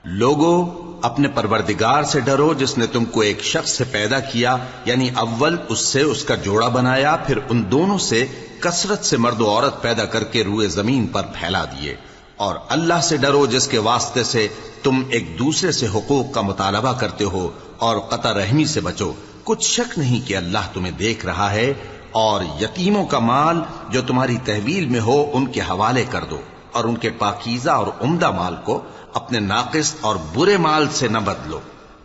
لوگو اپنے پروردگار سے ڈرو جس نے تم کو ایک شخص سے پیدا کیا، یعنی اول اس سے اس کا جوڑا بنایا، پھر ان دونوں سے کثرت سے مرد و عورت پیدا کر کے روئے زمین پر پھیلا دیے۔ اور اللہ سے ڈرو جس کے واسطے سے تم ایک دوسرے سے حقوق کا مطالبہ کرتے ہو، اور قطع رحمی سے بچو، کچھ شک نہیں کہ اللہ تمہیں دیکھ رہا ہے۔ اور یتیموں کا مال جو تمہاری تحویل میں ہو ان کے حوالے کر دو، اور ان کے پاکیزہ اور عمدہ مال کو اپنے ناقص اور برے مال سے نہ بدلو،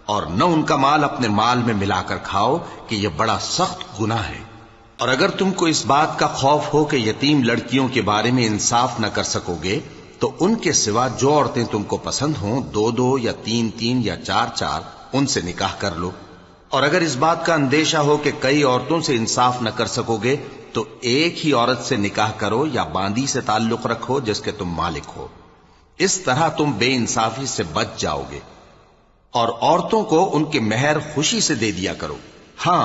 اور نہ ان کا مال اپنے مال میں ملا کر کھاؤ کہ یہ بڑا سخت گناہ ہے۔ اور اگر تم کو اس بات کا خوف ہو کہ یتیم لڑکیوں کے بارے میں انصاف نہ کر سکو گے تو ان کے سوا جو عورتیں تم کو پسند ہوں، دو دو یا تین تین یا چار چار، ان سے نکاح کر لو۔ اور اگر اس بات کا اندیشہ ہو کہ کئی عورتوں سے انصاف نہ کر سکو گے تو ایک ہی عورت سے نکاح کرو یا باندی سے تعلق رکھو جس کے تم مالک ہو، اس طرح تم بے انصافی سے بچ جاؤ گے۔ اور عورتوں کو ان کے مہر خوشی سے دے دیا کرو، ہاں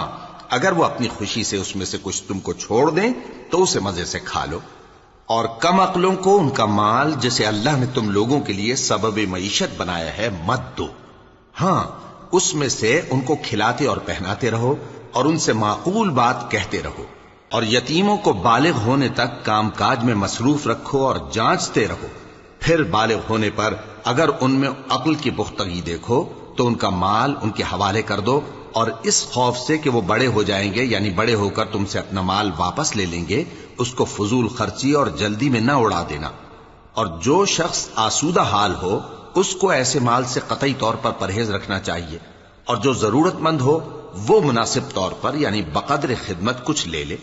اگر وہ اپنی خوشی سے اس میں سے کچھ تم کو چھوڑ دیں تو اسے مزے سے کھا لو۔ اور کم عقلوں کو ان کا مال جسے اللہ نے تم لوگوں کے لیے سبب معیشت بنایا ہے مت دو، ہاں اس میں سے ان کو کھلاتے اور پہناتے رہو اور ان سے معقول بات کہتے رہو۔ اور یتیموں کو بالغ ہونے تک کام کاج میں مصروف رکھو اور جانچتے رہو، پھر بالغ ہونے پر اگر ان میں عقل کی پختگی دیکھو تو ان کا مال ان کے حوالے کر دو، اور اس خوف سے کہ وہ بڑے ہو جائیں گے، یعنی بڑے ہو کر تم سے اپنا مال واپس لے لیں گے، اس کو فضول خرچی اور جلدی میں نہ اڑا دینا۔ اور جو شخص آسودہ حال ہو اس کو ایسے مال سے قطعی طور پر پرہیز رکھنا چاہیے، اور جو ضرورت مند ہو وہ مناسب طور پر یعنی بقدر خدمت کچھ لے لے۔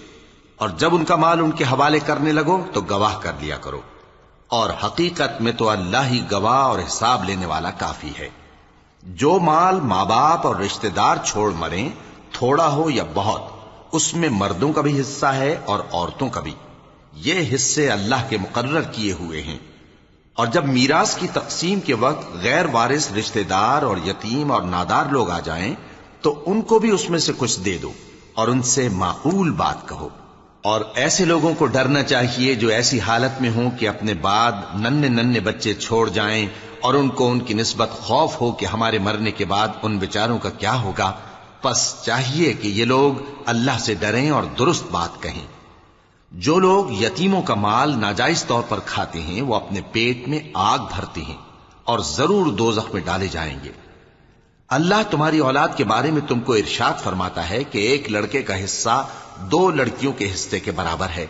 اور جب ان کا مال ان کے حوالے کرنے لگو تو گواہ کر لیا کرو، اور حقیقت میں تو اللہ ہی گواہ اور حساب لینے والا کافی ہے۔ جو مال ماں باپ اور رشتہ دار چھوڑ مریں، تھوڑا ہو یا بہت، اس میں مردوں کا بھی حصہ ہے اور عورتوں کا بھی، یہ حصے اللہ کے مقرر کیے ہوئے ہیں۔ اور جب میراث کی تقسیم کے وقت غیر وارث رشتہ دار اور یتیم اور نادار لوگ آ جائیں تو ان کو بھی اس میں سے کچھ دے دو اور ان سے معقول بات کہو۔ اور ایسے لوگوں کو ڈرنا چاہیے جو ایسی حالت میں ہوں کہ اپنے بعد ننھے ننھے بچے چھوڑ جائیں اور ان کو ان کی نسبت خوف ہو کہ ہمارے مرنے کے بعد ان بیچاروں کا کیا ہوگا۔ پس چاہیے کہ یہ لوگ اللہ سے ڈریں اور درست بات کہیں۔ جو لوگ یتیموں کا مال ناجائز طور پر کھاتے ہیں وہ اپنے پیٹ میں آگ بھرتے ہیں اور ضرور دوزخ میں ڈالے جائیں گے۔ اللہ تمہاری اولاد کے بارے میں تم کو ارشاد فرماتا ہے کہ ایک لڑکے کا حصہ دو لڑکیوں کے حصے کے برابر ہے،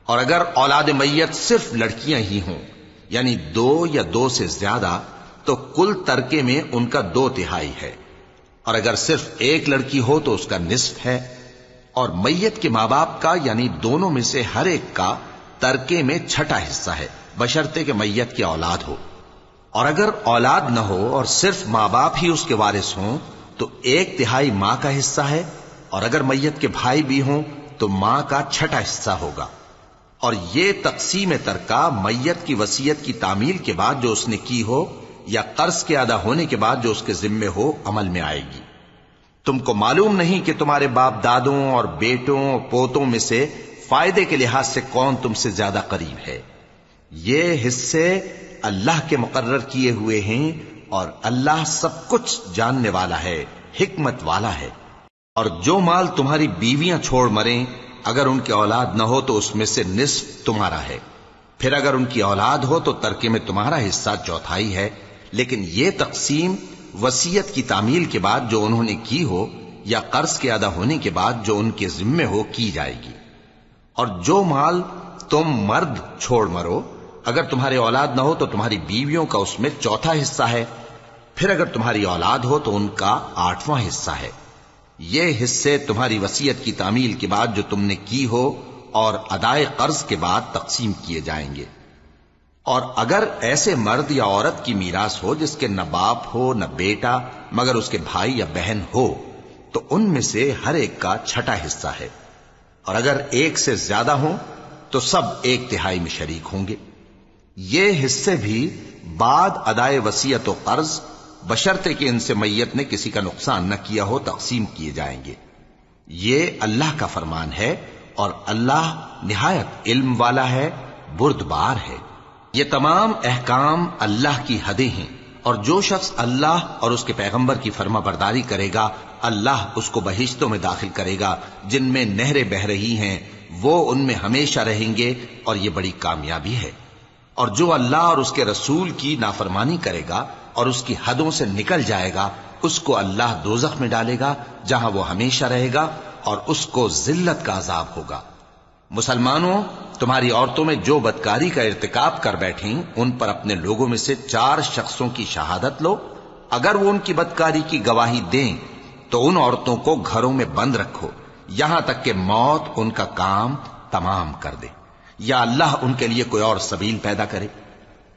اور اگر اولاد میت صرف لڑکیاں ہی ہوں یعنی دو یا دو سے زیادہ تو کل ترکے میں ان کا 2/3 ہے، اور اگر صرف ایک لڑکی ہو تو اس کا نصف ہے، اور میت کے ماں باپ کا یعنی دونوں میں سے ہر ایک کا ترکے میں 6واں حصہ ہے، بشرطے کہ میت کی اولاد ہو۔ اور اگر اولاد نہ ہو اور صرف ماں باپ ہی اس کے وارث ہوں تو 1/3 ماں کا حصہ ہے، اور اگر میت کے بھائی بھی ہوں تو ماں کا 6واں حصہ ہوگا۔ اور یہ تقسیم ترکہ میت کی وصیت کی تعمیل کے بعد جو اس نے کی ہو یا قرض کے ادا ہونے کے بعد جو اس کے ذمے ہو عمل میں آئے گی۔ تم کو معلوم نہیں کہ تمہارے باپ دادوں اور بیٹوں اور پوتوں میں سے فائدے کے لحاظ سے کون تم سے زیادہ قریب ہے۔ یہ حصے اللہ کے مقرر کیے ہوئے ہیں، اور اللہ سب کچھ جاننے والا ہے، حکمت والا ہے۔ اور جو مال تمہاری بیویاں چھوڑ مریں اگر ان کی اولاد نہ ہو تو اس میں سے نصف تمہارا ہے، پھر اگر ان کی اولاد ہو تو ترکے میں تمہارا حصہ 1/4 ہے، لیکن یہ تقسیم وصیت کی تعمیل کے بعد جو انہوں نے کی ہو یا قرض کے ادا ہونے کے بعد جو ان کے ذمے ہو کی جائے گی۔ اور جو مال تم مرد چھوڑ مرو اگر تمہاری اولاد نہ ہو تو تمہاری بیویوں کا اس میں 1/4 حصہ ہے، پھر اگر تمہاری اولاد ہو تو ان کا 8واں حصہ ہے۔ یہ حصے تمہاری وصیت کی تعمیل کے بعد جو تم نے کی ہو اور ادائے قرض کے بعد تقسیم کیے جائیں گے۔ اور اگر ایسے مرد یا عورت کی میراث ہو جس کے نہ باپ ہو نہ بیٹا مگر اس کے بھائی یا بہن ہو تو ان میں سے ہر ایک کا 6واں حصہ ہے، اور اگر ایک سے زیادہ ہوں تو سب 1/3 میں شریک ہوں گے۔ یہ حصے بھی بعد ادائے وصیت و قرض بشرطے کہ ان سے میت نے کسی کا نقصان نہ کیا ہو تقسیم کیے جائیں گے۔ یہ اللہ کا فرمان ہے، اور اللہ نہایت علم والا ہے، بردبار ہے۔ یہ تمام احکام اللہ کی حدیں ہیں، اور جو شخص اللہ اور اس کے پیغمبر کی فرما برداری کرے گا اللہ اس کو بہشتوں میں داخل کرے گا جن میں نہریں بہہ رہی ہیں، وہ ان میں ہمیشہ رہیں گے، اور یہ بڑی کامیابی ہے۔ اور جو اللہ اور اس کے رسول کی نافرمانی کرے گا اور اس کی حدوں سے نکل جائے گا، اس کو اللہ دوزخ میں ڈالے گا جہاں وہ ہمیشہ رہے گا، اور اس کو ذلت کا عذاب ہوگا۔ مسلمانوں، تمہاری عورتوں میں جو بدکاری کا ارتکاب کر بیٹھیں ان پر اپنے لوگوں میں سے 4 شخصوں کی شہادت لو۔ اگر وہ ان کی بدکاری کی گواہی دیں تو ان عورتوں کو گھروں میں بند رکھو یہاں تک کہ موت ان کا کام تمام کر دے، یا اللہ ان کے لیے کوئی اور سبیل پیدا کرے۔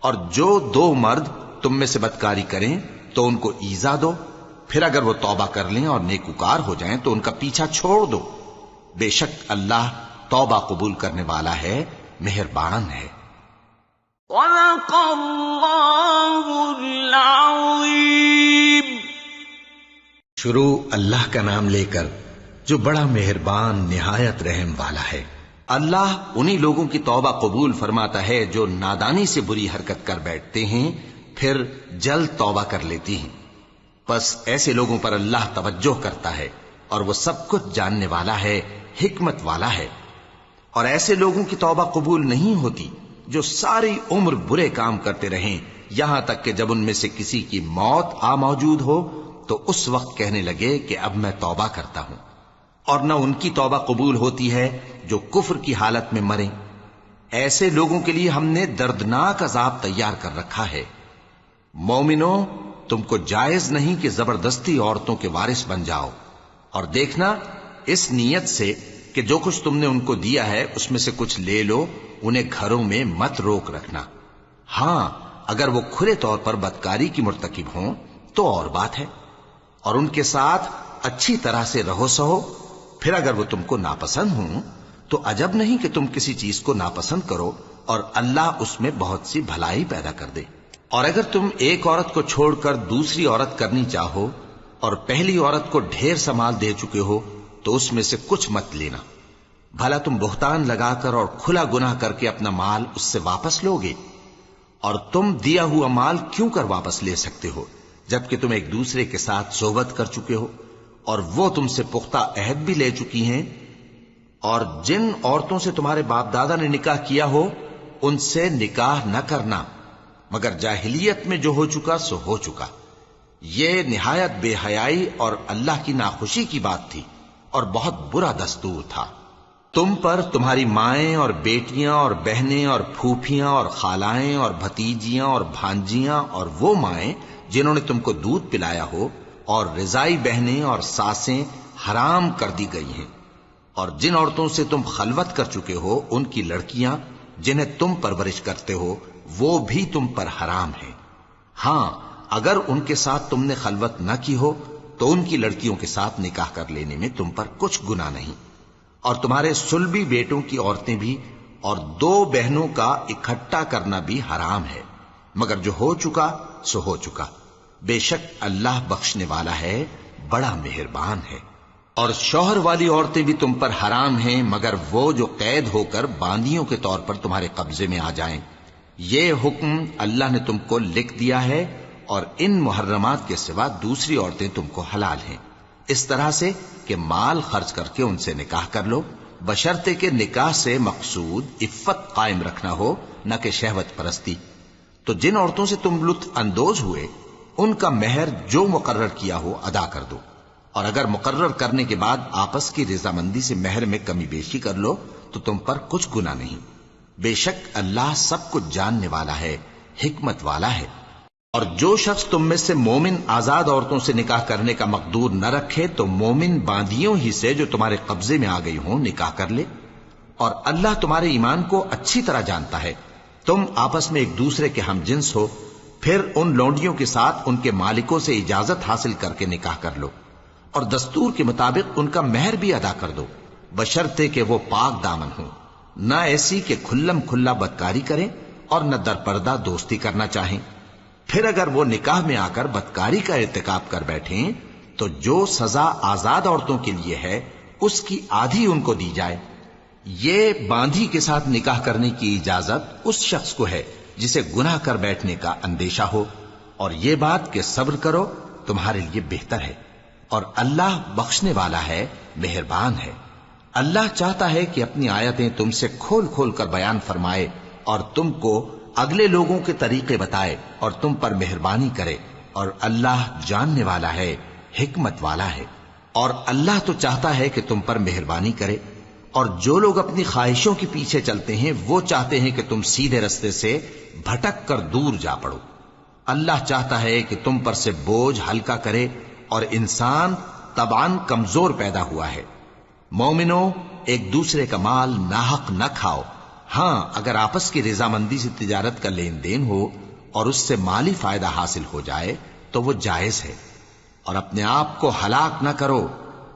اور جو 2 مرد تم میں سے بدکاری کریں تو ان کو ایذا دو، پھر اگر وہ توبہ کر لیں اور نیکوکار ہو جائیں تو ان کا پیچھا چھوڑ دو۔ بے شک اللہ توبہ قبول کرنے والا ہے، مہربان ہے۔ صدق اللہ العظیم۔ شروع اللہ کا نام لے کر جو بڑا مہربان نہایت رحم والا ہے۔ اللہ انہی لوگوں کی توبہ قبول فرماتا ہے جو نادانی سے بری حرکت کر بیٹھتے ہیں پھر جلد توبہ کر لیتی ہیں، پس ایسے لوگوں پر اللہ توجہ کرتا ہے اور وہ سب کچھ جاننے والا ہے، حکمت والا ہے۔ اور ایسے لوگوں کی توبہ قبول نہیں ہوتی جو ساری عمر برے کام کرتے رہیں یہاں تک کہ جب ان میں سے کسی کی موت آ موجود ہو تو اس وقت کہنے لگے کہ اب میں توبہ کرتا ہوں۔ اور نہ ان کی توبہ قبول ہوتی ہے جو کفر کی حالت میں مریں۔ ایسے لوگوں کے لیے ہم نے دردناک عذاب تیار کر رکھا ہے۔ مومنوں، تم کو جائز نہیں کہ زبردستی عورتوں کے وارث بن جاؤ، اور دیکھنا اس نیت سے کہ جو کچھ تم نے ان کو دیا ہے اس میں سے کچھ لے لو، انہیں گھروں میں مت روک رکھنا۔ ہاں، اگر وہ کھلے طور پر بدکاری کی مرتکب ہوں تو اور بات ہے، اور ان کے ساتھ اچھی طرح سے رہو سہو۔ پھر اگر وہ تم کو ناپسند ہوں تو عجب نہیں کہ تم کسی چیز کو ناپسند کرو اور اللہ اس میں بہت سی بھلائی پیدا کر دے۔ اور اگر تم ایک عورت کو چھوڑ کر دوسری عورت کرنی چاہو اور پہلی عورت کو ڈھیر سا مال دے چکے ہو تو اس میں سے کچھ مت لینا، بھلا تم بہتان لگا کر اور کھلا گناہ کر کے اپنا مال اس سے واپس لوگے؟ اور تم دیا ہوا مال کیوں کر واپس لے سکتے ہو جبکہ تم ایک دوسرے کے ساتھ صحبت کر چکے ہو اور وہ تم سے پختہ عہد بھی لے چکی ہیں؟ اور جن عورتوں سے تمہارے باپ دادا نے نکاح کیا ہو ان سے نکاح نہ کرنا مگر جاہلیت میں جو ہو چکا سو ہو چکا۔ یہ نہایت بے حیائی اور اللہ کی ناخوشی کی بات تھی اور بہت برا دستور تھا۔ تم پر تمہاری مائیں اور بیٹیاں اور بہنیں اور پھوپھیاں اور خالائیں اور بھتیجیاں اور بھانجیاں اور وہ مائیں جنہوں نے تم کو دودھ پلایا ہو اور رضائی بہنیں اور ساسیں حرام کر دی گئی ہیں، اور جن عورتوں سے تم خلوت کر چکے ہو ان کی لڑکیاں جنہیں تم پرورش کرتے ہو وہ بھی تم پر حرام ہیں۔ ہاں، اگر ان کے ساتھ تم نے خلوت نہ کی ہو تو ان کی لڑکیوں کے ساتھ نکاح کر لینے میں تم پر کچھ گناہ نہیں۔ اور تمہارے صلبی بیٹوں کی عورتیں بھی اور 2 بہنوں کا اکٹھا کرنا بھی حرام ہے، مگر جو ہو چکا سو ہو چکا۔ بے شک اللہ بخشنے والا ہے، بڑا مہربان ہے۔ اور شوہر والی عورتیں بھی تم پر حرام ہیں مگر وہ جو قید ہو کر باندیوں کے طور پر تمہارے قبضے میں آ جائیں۔ یہ حکم اللہ نے تم کو لکھ دیا ہے، اور ان محرمات کے سوا دوسری عورتیں تم کو حلال ہیں، اس طرح سے کہ مال خرچ کر کے ان سے نکاح کر لو، بشرطے کہ نکاح سے مقصود عفت قائم رکھنا ہو، نہ کہ شہوت پرستی۔ تو جن عورتوں سے تم لطف اندوز ہوئے ان کا مہر جو مقرر کیا ہو ادا کر دو، اور اگر مقرر کرنے کے بعد آپس کی رضامندی سے مہر میں کمی بیشی کر لو تو تم پر کچھ گناہ نہیں۔ بے شک اللہ سب کچھ جاننے والا ہے، حکمت والا ہے۔ اور جو شخص تم میں سے مومن آزاد عورتوں سے نکاح کرنے کا مقدور نہ رکھے تو مومن باندیوں ہی سے جو تمہارے قبضے میں آ گئی ہوں نکاح کر لے، اور اللہ تمہارے ایمان کو اچھی طرح جانتا ہے۔ تم آپس میں ایک دوسرے کے ہم جنس ہو، پھر ان لونڈیوں کے ساتھ ان کے مالکوں سے اجازت حاصل کر کے نکاح کر لو، اور دستور کے مطابق ان کا مہر بھی ادا کر دو، بشرطے کہ وہ پاک دامن ہوں، نہ ایسی کہ کھلم کھلا بدکاری کریں اور نہ در پردہ دوستی کرنا چاہیں۔ پھر اگر وہ نکاح میں آ کر بدکاری کا ارتکاب کر بیٹھیں تو جو سزا آزاد عورتوں کے لیے ہے اس کی آدھی ان کو دی جائے۔ یہ باندھی کے ساتھ نکاح کرنے کی اجازت اس شخص کو ہے جسے گناہ کر بیٹھنے کا اندیشہ ہو، اور یہ بات کہ صبر کرو تمہارے لیے بہتر ہے، اور اللہ بخشنے والا ہے، مہربان ہے۔ اللہ چاہتا ہے کہ اپنی آیتیں تم سے کھول کھول کر بیان فرمائے اور تم کو اگلے لوگوں کے طریقے بتائے اور تم پر مہربانی کرے، اور اللہ جاننے والا ہے، حکمت والا ہے۔ اور اللہ تو چاہتا ہے کہ تم پر مہربانی کرے، اور جو لوگ اپنی خواہشوں کے پیچھے چلتے ہیں وہ چاہتے ہیں کہ تم سیدھے رستے سے بھٹک کر دور جا پڑو۔ اللہ چاہتا ہے کہ تم پر سے بوجھ ہلکا کرے، اور انسان طبعاً کمزور پیدا ہوا ہے۔ مومنو، ایک دوسرے کا مال ناحق نہ کھاؤ۔ ہاں، اگر آپس کی رضامندی سے تجارت کا لین دین ہو اور اس سے مالی فائدہ حاصل ہو جائے تو وہ جائز ہے، اور اپنے آپ کو ہلاک نہ کرو،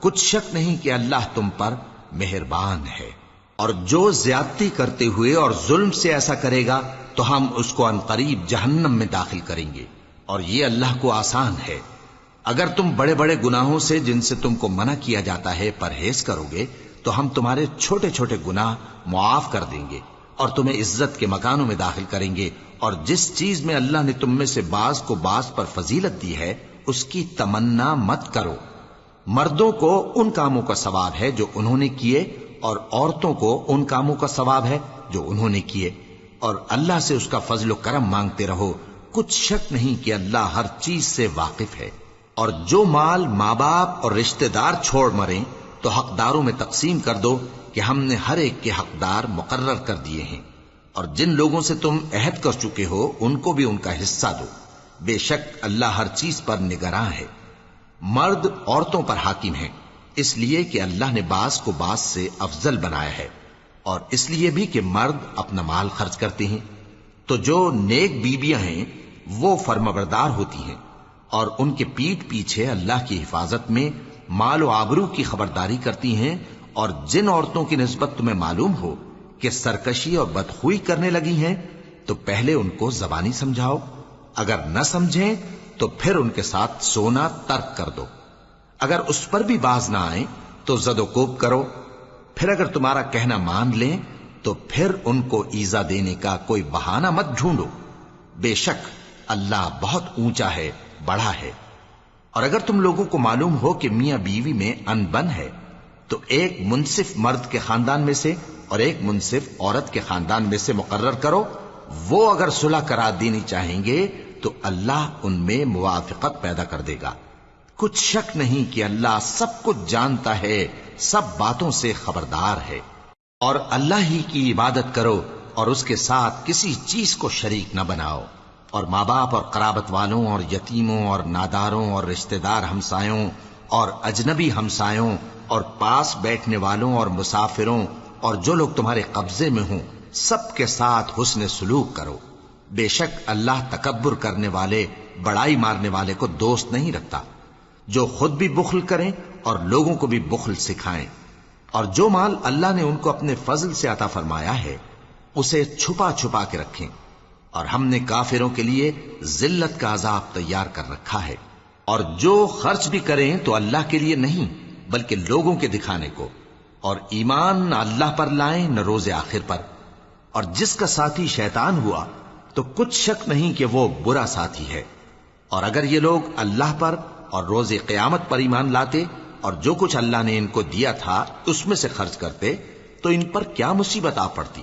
کچھ شک نہیں کہ اللہ تم پر مہربان ہے۔ اور جو زیادتی کرتے ہوئے اور ظلم سے ایسا کرے گا تو ہم اس کو عنقریب جہنم میں داخل کریں گے، اور یہ اللہ کو آسان ہے۔ اگر تم بڑے بڑے گناہوں سے جن سے تم کو منع کیا جاتا ہے پرہیز کرو گے تو ہم تمہارے چھوٹے چھوٹے گناہ معاف کر دیں گے اور تمہیں عزت کے مکانوں میں داخل کریں گے، اور جس چیز میں اللہ نے تم میں سے بعض کو بعض پر فضیلت دی ہے اس کی تمنا مت کرو۔ مردوں کو ان کاموں کا ثواب ہے جو انہوں نے کیے، اور عورتوں کو ان کاموں کا ثواب ہے جو انہوں نے کیے، اور اللہ سے اس کا فضل و کرم مانگتے رہو، کچھ شک نہیں کہ اللہ ہر چیز سے واقف ہے۔ اور جو مال ماں باپ اور رشتہ دار چھوڑ مریں تو حقداروں میں تقسیم کر دو کہ ہم نے ہر ایک کے حقدار مقرر کر دیے ہیں، اور جن لوگوں سے تم عہد کر چکے ہو ان کو بھی ان کا حصہ دو، بے شک اللہ ہر چیز پر نگراں ہے۔ مرد عورتوں پر حاکم ہیں، اس لیے کہ اللہ نے بعض کو بعض سے افضل بنایا ہے، اور اس لیے بھی کہ مرد اپنا مال خرچ کرتے ہیں۔ تو جو نیک بیویاں ہیں وہ فرمانبردار ہوتی ہیں، اور ان کے پیٹھ پیچھے اللہ کی حفاظت میں مال و آبرو کی خبرداری کرتی ہیں، اور جن عورتوں کی نسبت تمہیں معلوم ہو کہ سرکشی اور بدخوئی کرنے لگی ہیں تو پہلے ان کو زبانی سمجھاؤ، اگر نہ سمجھیں تو پھر ان کے ساتھ سونا ترک کر دو۔ اگر اس پر بھی باز نہ آئیں تو زد و کوب کرو، پھر اگر تمہارا کہنا مان لیں تو پھر ان کو ایذا دینے کا کوئی بہانہ مت ڈھونڈو، بے شک اللہ بہت اونچا ہے، بڑا ہے۔ اور اگر تم لوگوں کو معلوم ہو کہ میاں بیوی میں انبن ہے تو ایک منصف مرد کے خاندان میں سے اور ایک منصف عورت کے خاندان میں سے مقرر کرو، وہ اگر صلح کرا دینی چاہیں گے تو اللہ ان میں موافقت پیدا کر دے گا۔ کچھ شک نہیں کہ اللہ سب کچھ جانتا ہے، سب باتوں سے خبردار ہے۔ اور اللہ ہی کی عبادت کرو اور اس کے ساتھ کسی چیز کو شریک نہ بناؤ، اور ماں باپ اور قرابت والوں اور یتیموں اور ناداروں اور رشتہ دار ہمسایوں اور اجنبی ہمسایوں اور پاس بیٹھنے والوں اور مسافروں اور جو لوگ تمہارے قبضے میں ہوں سب کے ساتھ حسن سلوک کرو، بے شک اللہ تکبر کرنے والے، بڑائی مارنے والے کو دوست نہیں رکھتا۔ جو خود بھی بخل کریں اور لوگوں کو بھی بخل سکھائیں، اور جو مال اللہ نے ان کو اپنے فضل سے عطا فرمایا ہے اسے چھپا چھپا کے رکھیں، اور ہم نے کافروں کے لیے ذلت کا عذاب تیار کر رکھا ہے۔ اور جو خرچ بھی کریں تو اللہ کے لیے نہیں بلکہ لوگوں کے دکھانے کو، اور ایمان نہ اللہ پر لائیں نہ روز آخر پر، اور جس کا ساتھی شیطان ہوا تو کچھ شک نہیں کہ وہ برا ساتھی ہے۔ اور اگر یہ لوگ اللہ پر اور روز قیامت پر ایمان لاتے اور جو کچھ اللہ نے ان کو دیا تھا اس میں سے خرچ کرتے تو ان پر کیا مصیبت آ پڑتی،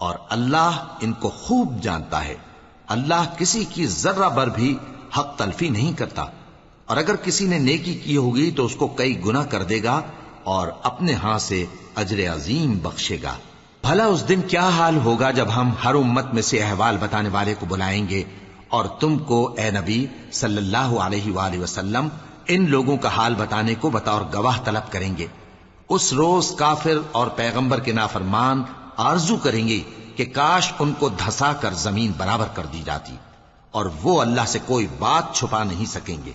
اور اللہ ان کو خوب جانتا ہے۔ اللہ کسی کی ذرہ بر بھی حق تلفی نہیں کرتا، اور اگر کسی نے نیکی کی ہوگی تو اس کو کئی گنا کر دے گا اور اپنے ہاں سے اجر عظیم بخشے گا۔ بھلا اس دن کیا حال ہوگا جب ہم ہر امت میں سے احوال بتانے والے کو بلائیں گے اور تم کو اے نبی صلی اللہ علیہ وآلہ وسلم ان لوگوں کا حال بتانے کو بطور گواہ طلب کریں گے۔ اس روز کافر اور پیغمبر کے نافرمان آرزو کریں گے کہ کاش ان کو دھسا کر زمین برابر کر دی جاتی، اور وہ اللہ سے کوئی بات چھپا نہیں سکیں گے۔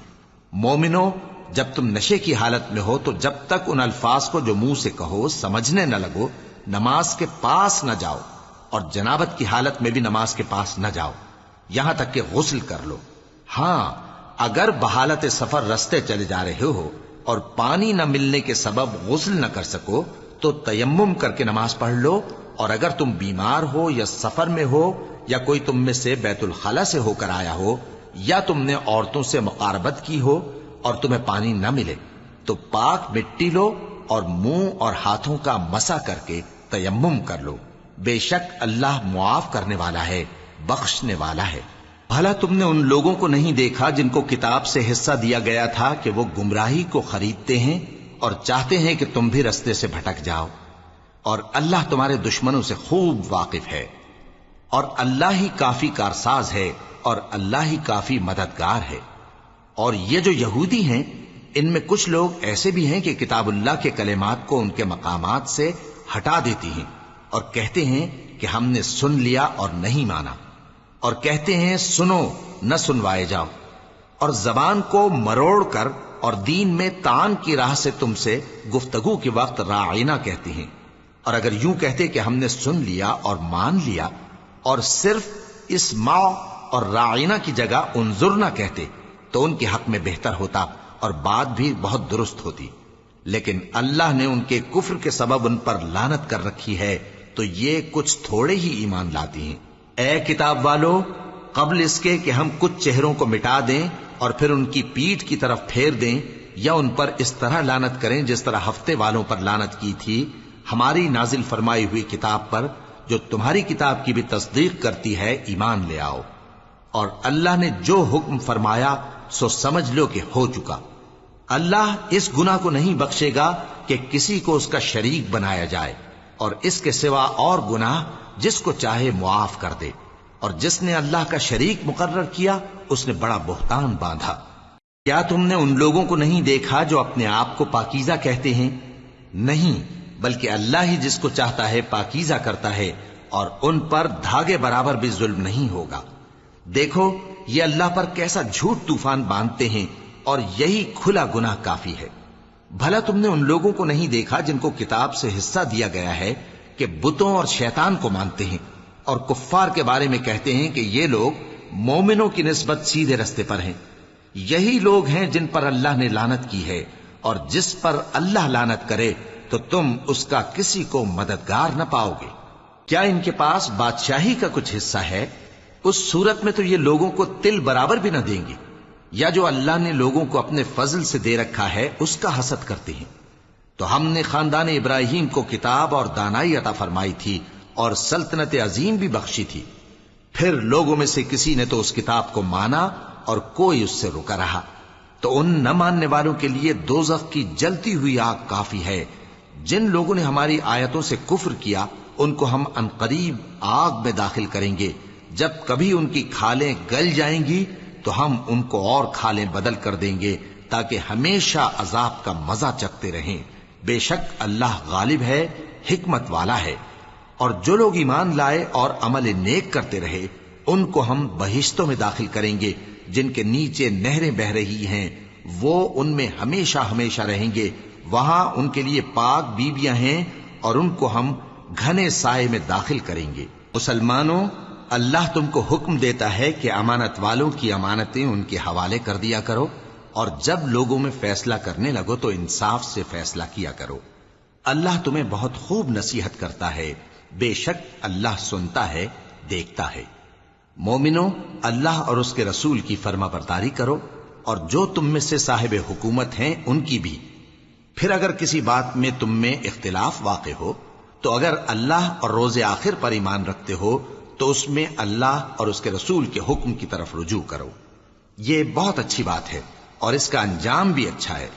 مومنو، جب تم نشے کی حالت میں ہو تو جب تک ان الفاظ کو جو منہ سے کہو سمجھنے نہ لگو نماز کے پاس نہ جاؤ، اور جنابت کی حالت میں بھی نماز کے پاس نہ جاؤ یہاں تک کہ غسل کر لو۔ ہاں، اگر بحالت سفر رستے چلے جا رہے ہو اور پانی نہ ملنے کے سبب غسل نہ کر سکو تو تیمم کر کے نماز پڑھ لو، اور اگر تم بیمار ہو یا سفر میں ہو یا کوئی تم میں سے بیت الخلا سے ہو کر آیا ہو یا تم نے عورتوں سے مقاربت کی ہو اور تمہیں پانی نہ ملے تو پاک مٹی لو اور منہ اور ہاتھوں کا مسح کر کے تیمم کر لو، بے شک اللہ معاف کرنے والا ہے، بخشنے والا ہے۔ بھلا تم نے ان لوگوں کو نہیں دیکھا جن کو کتاب سے حصہ دیا گیا تھا کہ وہ گمراہی کو خریدتے ہیں اور چاہتے ہیں کہ تم بھی رستے سے بھٹک جاؤ، اور اللہ تمہارے دشمنوں سے خوب واقف ہے، اور اللہ ہی کافی کارساز ہے، اور اللہ ہی کافی مددگار ہے۔ اور یہ جو یہودی ہیں ان میں کچھ لوگ ایسے بھی ہیں کہ کتاب اللہ کے کلمات کو ان کے مقامات سے ہٹا دیتی ہیں اور کہتے ہیں کہ ہم نے سن لیا اور نہیں مانا، اور کہتے ہیں سنو نہ سنوائے جاؤ، اور زبان کو مروڑ کر اور دین میں طعن کی راہ سے تم سے گفتگو کے وقت راعینا کہتے ہیں۔ اور اگر یوں کہتے کہ ہم نے سن لیا اور مان لیا اور صرف اسمع اور راعینا کی جگہ انظرنا کہتے تو ان کے حق میں بہتر ہوتا اور بات بھی بہت درست ہوتی، لیکن اللہ نے ان کے کفر کے سبب ان پر لعنت کر رکھی ہے تو یہ کچھ تھوڑے ہی ایمان لاتی ہیں۔ اے کتاب والو، قبل اس کے کہ ہم کچھ چہروں کو مٹا دیں اور پھر ان کی پیٹھ کی طرف پھیر دیں یا ان پر اس طرح لعنت کریں جس طرح ہفتے والوں پر لعنت کی تھی، ہماری نازل فرمائی ہوئی کتاب پر جو تمہاری کتاب کی بھی تصدیق کرتی ہے ایمان لے آؤ، اور اللہ نے جو حکم فرمایا سو سمجھ لو کہ ہو چکا۔ اللہ اس گناہ کو نہیں بخشے گا کہ کسی کو اس کا شریک بنایا جائے، اور اس کے سوا اور گناہ جس کو چاہے معاف کر دے، اور جس نے اللہ کا شریک مقرر کیا اس نے بڑا بہتان باندھا۔ کیا تم نے ان لوگوں کو نہیں دیکھا جو اپنے آپ کو پاکیزہ کہتے ہیں؟ نہیں، بلکہ اللہ ہی جس کو چاہتا ہے پاکیزہ کرتا ہے، اور ان پر دھاگے برابر بھی ظلم نہیں ہوگا۔ دیکھو یہ اللہ پر کیسا جھوٹ طوفان باندھتے ہیں، اور یہی کھلا گناہ کافی ہے۔ بھلا تم نے ان لوگوں کو نہیں دیکھا جن کو کتاب سے حصہ دیا گیا ہے کہ بتوں اور شیطان کو مانتے ہیں، اور کفار کے بارے میں کہتے ہیں کہ یہ لوگ مومنوں کی نسبت سیدھے رستے پر ہیں۔ یہی لوگ ہیں جن پر اللہ نے لعنت کی ہے، اور جس پر اللہ لعنت کرے تو تم اس کا کسی کو مددگار نہ پاؤ گے۔ کیا ان کے پاس بادشاہی کا کچھ حصہ ہے؟ اس صورت میں تو یہ لوگوں کو تل برابر بھی نہ دیں گے، یا جو اللہ نے لوگوں کو اپنے فضل سے دے رکھا ہے اس کا حسد کرتے ہیں۔ تو ہم نے خاندان ابراہیم کو کتاب اور دانائی عطا فرمائی تھی اور سلطنت عظیم بھی بخشی تھی، پھر لوگوں میں سے کسی نے تو اس کتاب کو مانا اور کوئی اس سے رکا رہا، تو ان نہ ماننے والوں کے لیے دوزخ کی جلتی ہوئی آگ کافی ہے۔ جن لوگوں نے ہماری آیتوں سے کفر کیا ان کو ہم عنقریب آگ میں داخل کریں گے، جب کبھی ان کی کھالیں گل جائیں گی تو ہم ان کو اور کھالیں بدل کر دیں گے تاکہ ہمیشہ عذاب کا مزہ چکھتے رہیں۔ بے شک اللہ غالب ہے، حکمت والا ہے۔ اور جو لوگ ایمان لائے اور عمل نیک کرتے رہے ان کو ہم بہشتوں میں داخل کریں گے جن کے نیچے نہریں بہ رہی ہیں، وہ ان میں ہمیشہ ہمیشہ رہیں گے، وہاں ان کے لیے پاک بیویاں ہیں اور ان کو ہم گھنے سائے میں داخل کریں گے۔ مسلمانوں، اللہ تم کو حکم دیتا ہے کہ امانت والوں کی امانتیں ان کے حوالے کر دیا کرو، اور جب لوگوں میں فیصلہ کرنے لگو تو انصاف سے فیصلہ کیا کرو۔ اللہ تمہیں بہت خوب نصیحت کرتا ہے، بے شک اللہ سنتا ہے، دیکھتا ہے۔ مومنوں، اللہ اور اس کے رسول کی فرما برداری کرو، اور جو تم میں سے صاحب حکومت ہیں ان کی بھی۔ پھر اگر کسی بات میں تم میں اختلاف واقع ہو تو اگر اللہ اور روز آخر پر ایمان رکھتے ہو تو اس میں اللہ اور اس کے رسول کے حکم کی طرف رجوع کرو۔ یہ بہت اچھی بات ہے اور اس کا انجام بھی اچھا ہے۔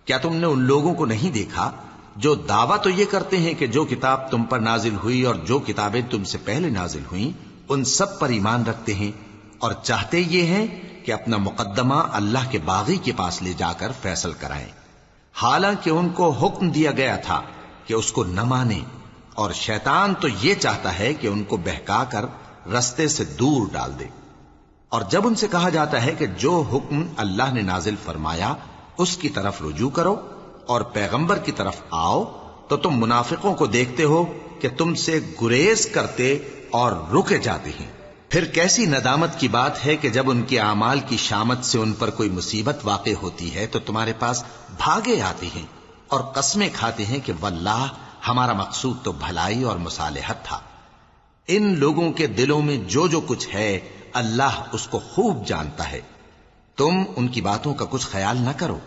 کیا تم نے ان لوگوں کو نہیں دیکھا جو دعویٰ تو یہ کرتے ہیں کہ جو کتاب تم پر نازل ہوئی اور جو کتابیں تم سے پہلے نازل ہوئیں ان سب پر ایمان رکھتے ہیں، اور چاہتے یہ ہیں کہ اپنا مقدمہ اللہ کے باغی کے پاس لے جا کر فیصل کرائیں، حالانکہ ان کو حکم دیا گیا تھا کہ اس کو نہ مانیں، اور شیطان تو یہ چاہتا ہے کہ ان کو بہکا کر رستے سے دور ڈال دے۔ اور جب ان سے کہا جاتا ہے کہ جو حکم اللہ نے نازل فرمایا اس کی طرف رجوع کرو اور پیغمبر کی طرف آؤ، تو تم منافقوں کو دیکھتے ہو کہ تم سے گریز کرتے اور رکے جاتے ہیں۔ پھر کیسی ندامت کی بات ہے کہ جب ان کے اعمال کی شامت سے ان پر کوئی مصیبت واقع ہوتی ہے تو تمہارے پاس بھاگے آتے ہیں اور قسمیں کھاتے ہیں کہ واللہ ہمارا مقصود تو بھلائی اور مصالحت تھا۔ ان لوگوں کے دلوں میں جو کچھ ہے اللہ اس کو خوب جانتا ہے۔ تم ان کی باتوں کا کچھ خیال نہ کرو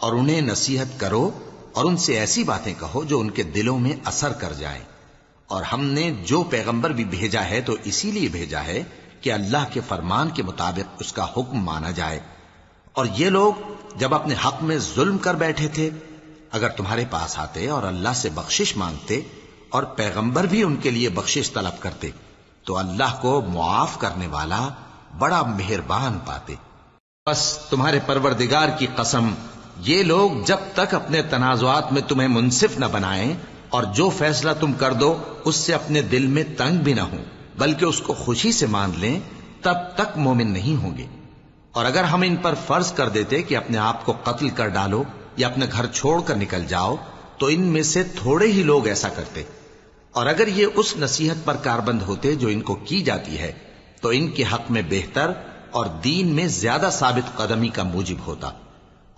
اور انہیں نصیحت کرو اور ان سے ایسی باتیں کہو جو ان کے دلوں میں اثر کر جائیں۔ اور ہم نے جو پیغمبر بھی بھیجا ہے تو اسی لیے بھیجا ہے کہ اللہ کے فرمان کے مطابق اس کا حکم مانا جائے۔ اور یہ لوگ جب اپنے حق میں ظلم کر بیٹھے تھے، اگر تمہارے پاس آتے اور اللہ سے بخشش مانگتے اور پیغمبر بھی ان کے لیے بخشش طلب کرتے تو اللہ کو معاف کرنے والا بڑا مہربان پاتے۔ بس تمہارے پروردگار کی قسم، یہ لوگ جب تک اپنے تنازعات میں تمہیں منصف نہ بنائیں اور جو فیصلہ تم کر دو اس سے اپنے دل میں تنگ بھی نہ ہوں بلکہ اس کو خوشی سے مان لیں، تب تک مومن نہیں ہوں گے۔ اور اگر ہم ان پر فرض کر دیتے کہ اپنے آپ کو قتل کر ڈالو یا اپنے گھر چھوڑ کر نکل جاؤ تو ان میں سے تھوڑے ہی لوگ ایسا کرتے، اور اگر یہ اس نصیحت پر کاربند ہوتے جو ان کو کی جاتی ہے تو ان کے حق میں بہتر اور دین میں زیادہ ثابت قدمی کا موجب ہوتا،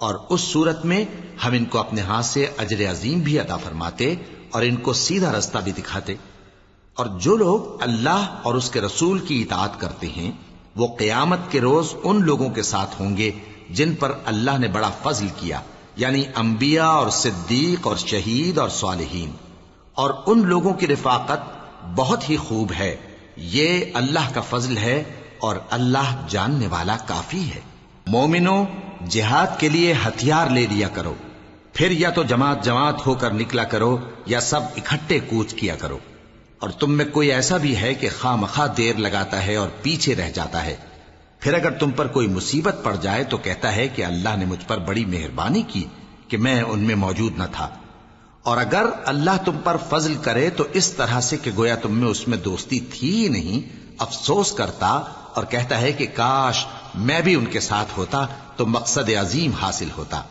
اور اس صورت میں ہم ان کو اپنے ہاتھ سے اجر عظیم بھی عطا فرماتے اور ان کو سیدھا رستہ بھی دکھاتے۔ اور جو لوگ اللہ اور اس کے رسول کی اطاعت کرتے ہیں وہ قیامت کے روز ان لوگوں کے ساتھ ہوں گے جن پر اللہ نے بڑا فضل کیا، یعنی انبیاء اور صدیق اور شہید اور صالحین، اور ان لوگوں کی رفاقت بہت ہی خوب ہے۔ یہ اللہ کا فضل ہے اور اللہ جاننے والا کافی ہے۔ مومنوں، جہاد کے لیے ہتھیار لے لیا کرو، پھر یا تو جماعت جماعت ہو کر نکلا کرو یا سب اکٹھے کوچ کیا کرو۔ اور تم میں کوئی ایسا بھی ہے کہ خواہ مخواہ دیر لگاتا ہے اور پیچھے رہ جاتا ہے، پھر اگر تم پر کوئی مصیبت پڑ جائے تو کہتا ہے کہ اللہ نے مجھ پر بڑی مہربانی کی کہ میں ان میں موجود نہ تھا۔ اور اگر اللہ تم پر فضل کرے تو اس طرح سے کہ گویا تم میں اس میں دوستی تھی ہی نہیں، افسوس کرتا اور کہتا ہے کہ کاش میں بھی ان کے ساتھ ہوتا تو مقصد عظیم حاصل ہوتا۔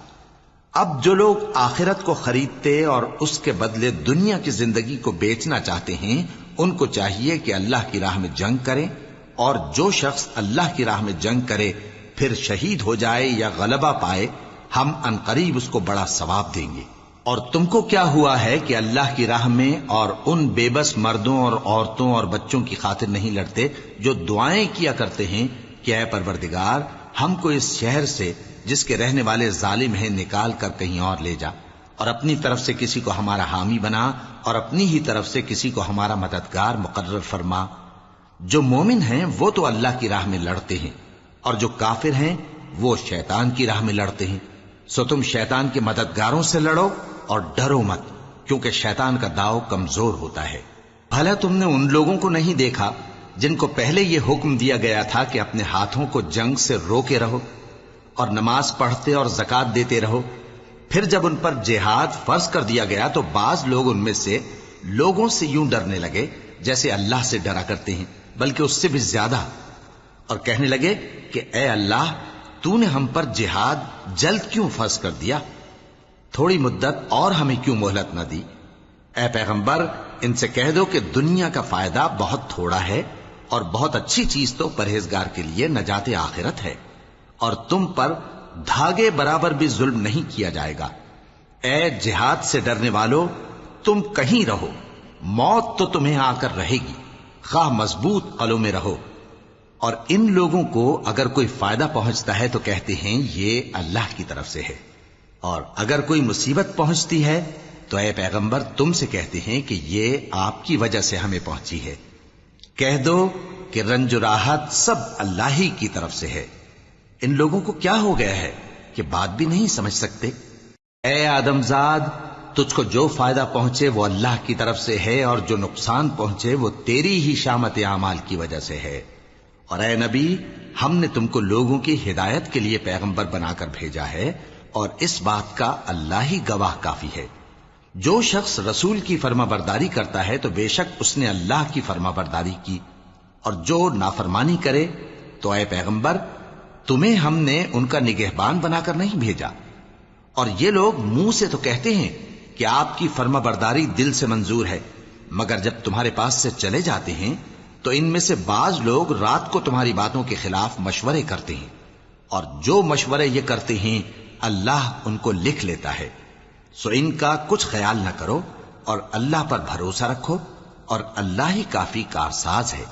اب جو لوگ آخرت کو خریدتے اور اس کے بدلے دنیا کی زندگی کو بیچنا چاہتے ہیں ان کو چاہیے کہ اللہ کی راہ میں جنگ کریں، اور جو شخص اللہ کی راہ میں جنگ کرے پھر شہید ہو جائے یا غلبہ پائے ہم عنقریب اس کو بڑا ثواب دیں گے۔ اور تم کو کیا ہوا ہے کہ اللہ کی راہ میں اور ان بے بس مردوں اور عورتوں اور بچوں کی خاطر نہیں لڑتے جو دعائیں کیا کرتے ہیں کہ اے پروردگار ہم کو اس شہر سے جس کے رہنے والے ظالم ہیں نکال کر کہیں اور لے جا، اور اپنی طرف سے کسی کو ہمارا حامی بنا اور اپنی ہی طرف سے کسی کو ہمارا مددگار مقرر فرما۔ جو مومن ہیں وہ تو اللہ کی راہ میں لڑتے ہیں، اور جو کافر ہیں وہ شیطان کی راہ میں لڑتے ہیں، سو تم شیطان کے مددگاروں سے لڑو اور ڈرو مت، کیونکہ شیطان کا داؤ کمزور ہوتا ہے۔ بھلا تم نے ان لوگوں کو نہیں دیکھا جن کو پہلے یہ حکم دیا گیا تھا کہ اپنے ہاتھوں کو جنگ سے روکے رہو اور نماز پڑھتے اور زکوٰۃ دیتے رہو، پھر جب ان پر جہاد فرض کر دیا گیا تو بعض لوگ ان میں سے لوگوں سے یوں ڈرنے لگے جیسے اللہ سے ڈرا کرتے ہیں، بلکہ اس سے بھی زیادہ، اور کہنے لگے کہ اے اللہ تو نے ہم پر جہاد جلد کیوں فرض کر دیا؟ تھوڑی مدت اور ہمیں کیوں مہلت نہ دی؟ اے پیغمبر ان سے کہہ دو کہ دنیا کا فائدہ بہت تھوڑا ہے اور بہت اچھی چیز تو پرہیزگار کے لیے نجات آخرت ہے، اور تم پر دھاگے برابر بھی ظلم نہیں کیا جائے گا۔ اے جہاد سے ڈرنے والو، تم کہیں رہو، موت تو تمہیں آ کر رہے گی، خواہ مضبوط قلعوں میں رہو۔ اور ان لوگوں کو اگر کوئی فائدہ پہنچتا ہے تو کہتے ہیں یہ اللہ کی طرف سے ہے، اور اگر کوئی مصیبت پہنچتی ہے تو اے پیغمبر تم سے کہتے ہیں کہ یہ آپ کی وجہ سے ہمیں پہنچی ہے۔ کہہ دو کہ رنج و راحت سب اللہ ہی کی طرف سے ہے۔ ان لوگوں کو کیا ہو گیا ہے کہ بات بھی نہیں سمجھ سکتے؟ اے آدم زاد، تجھ کو جو فائدہ پہنچے وہ اللہ کی طرف سے ہے، اور جو نقصان پہنچے وہ تیری ہی شامت اعمال کی وجہ سے ہے۔ اور اے نبی، ہم نے تم کو لوگوں کی ہدایت کے لیے پیغمبر بنا کر بھیجا ہے، اور اس بات کا اللہ ہی گواہ کافی ہے۔ جو شخص رسول کی فرما برداری کرتا ہے تو بے شک اس نے اللہ کی فرما برداری کی، اور جو نافرمانی کرے تو اے پیغمبر تمہیں ہم نے ان کا نگہبان بنا کر نہیں بھیجا۔ اور یہ لوگ منہ سے تو کہتے ہیں کہ آپ کی فرما برداری دل سے منظور ہے، مگر جب تمہارے پاس سے چلے جاتے ہیں تو ان میں سے بعض لوگ رات کو تمہاری باتوں کے خلاف مشورے کرتے ہیں، اور جو مشورے یہ کرتے ہیں اللہ ان کو لکھ لیتا ہے۔ سو ان کا کچھ خیال نہ کرو اور اللہ پر بھروسہ رکھو، اور اللہ ہی کافی کارساز ہے۔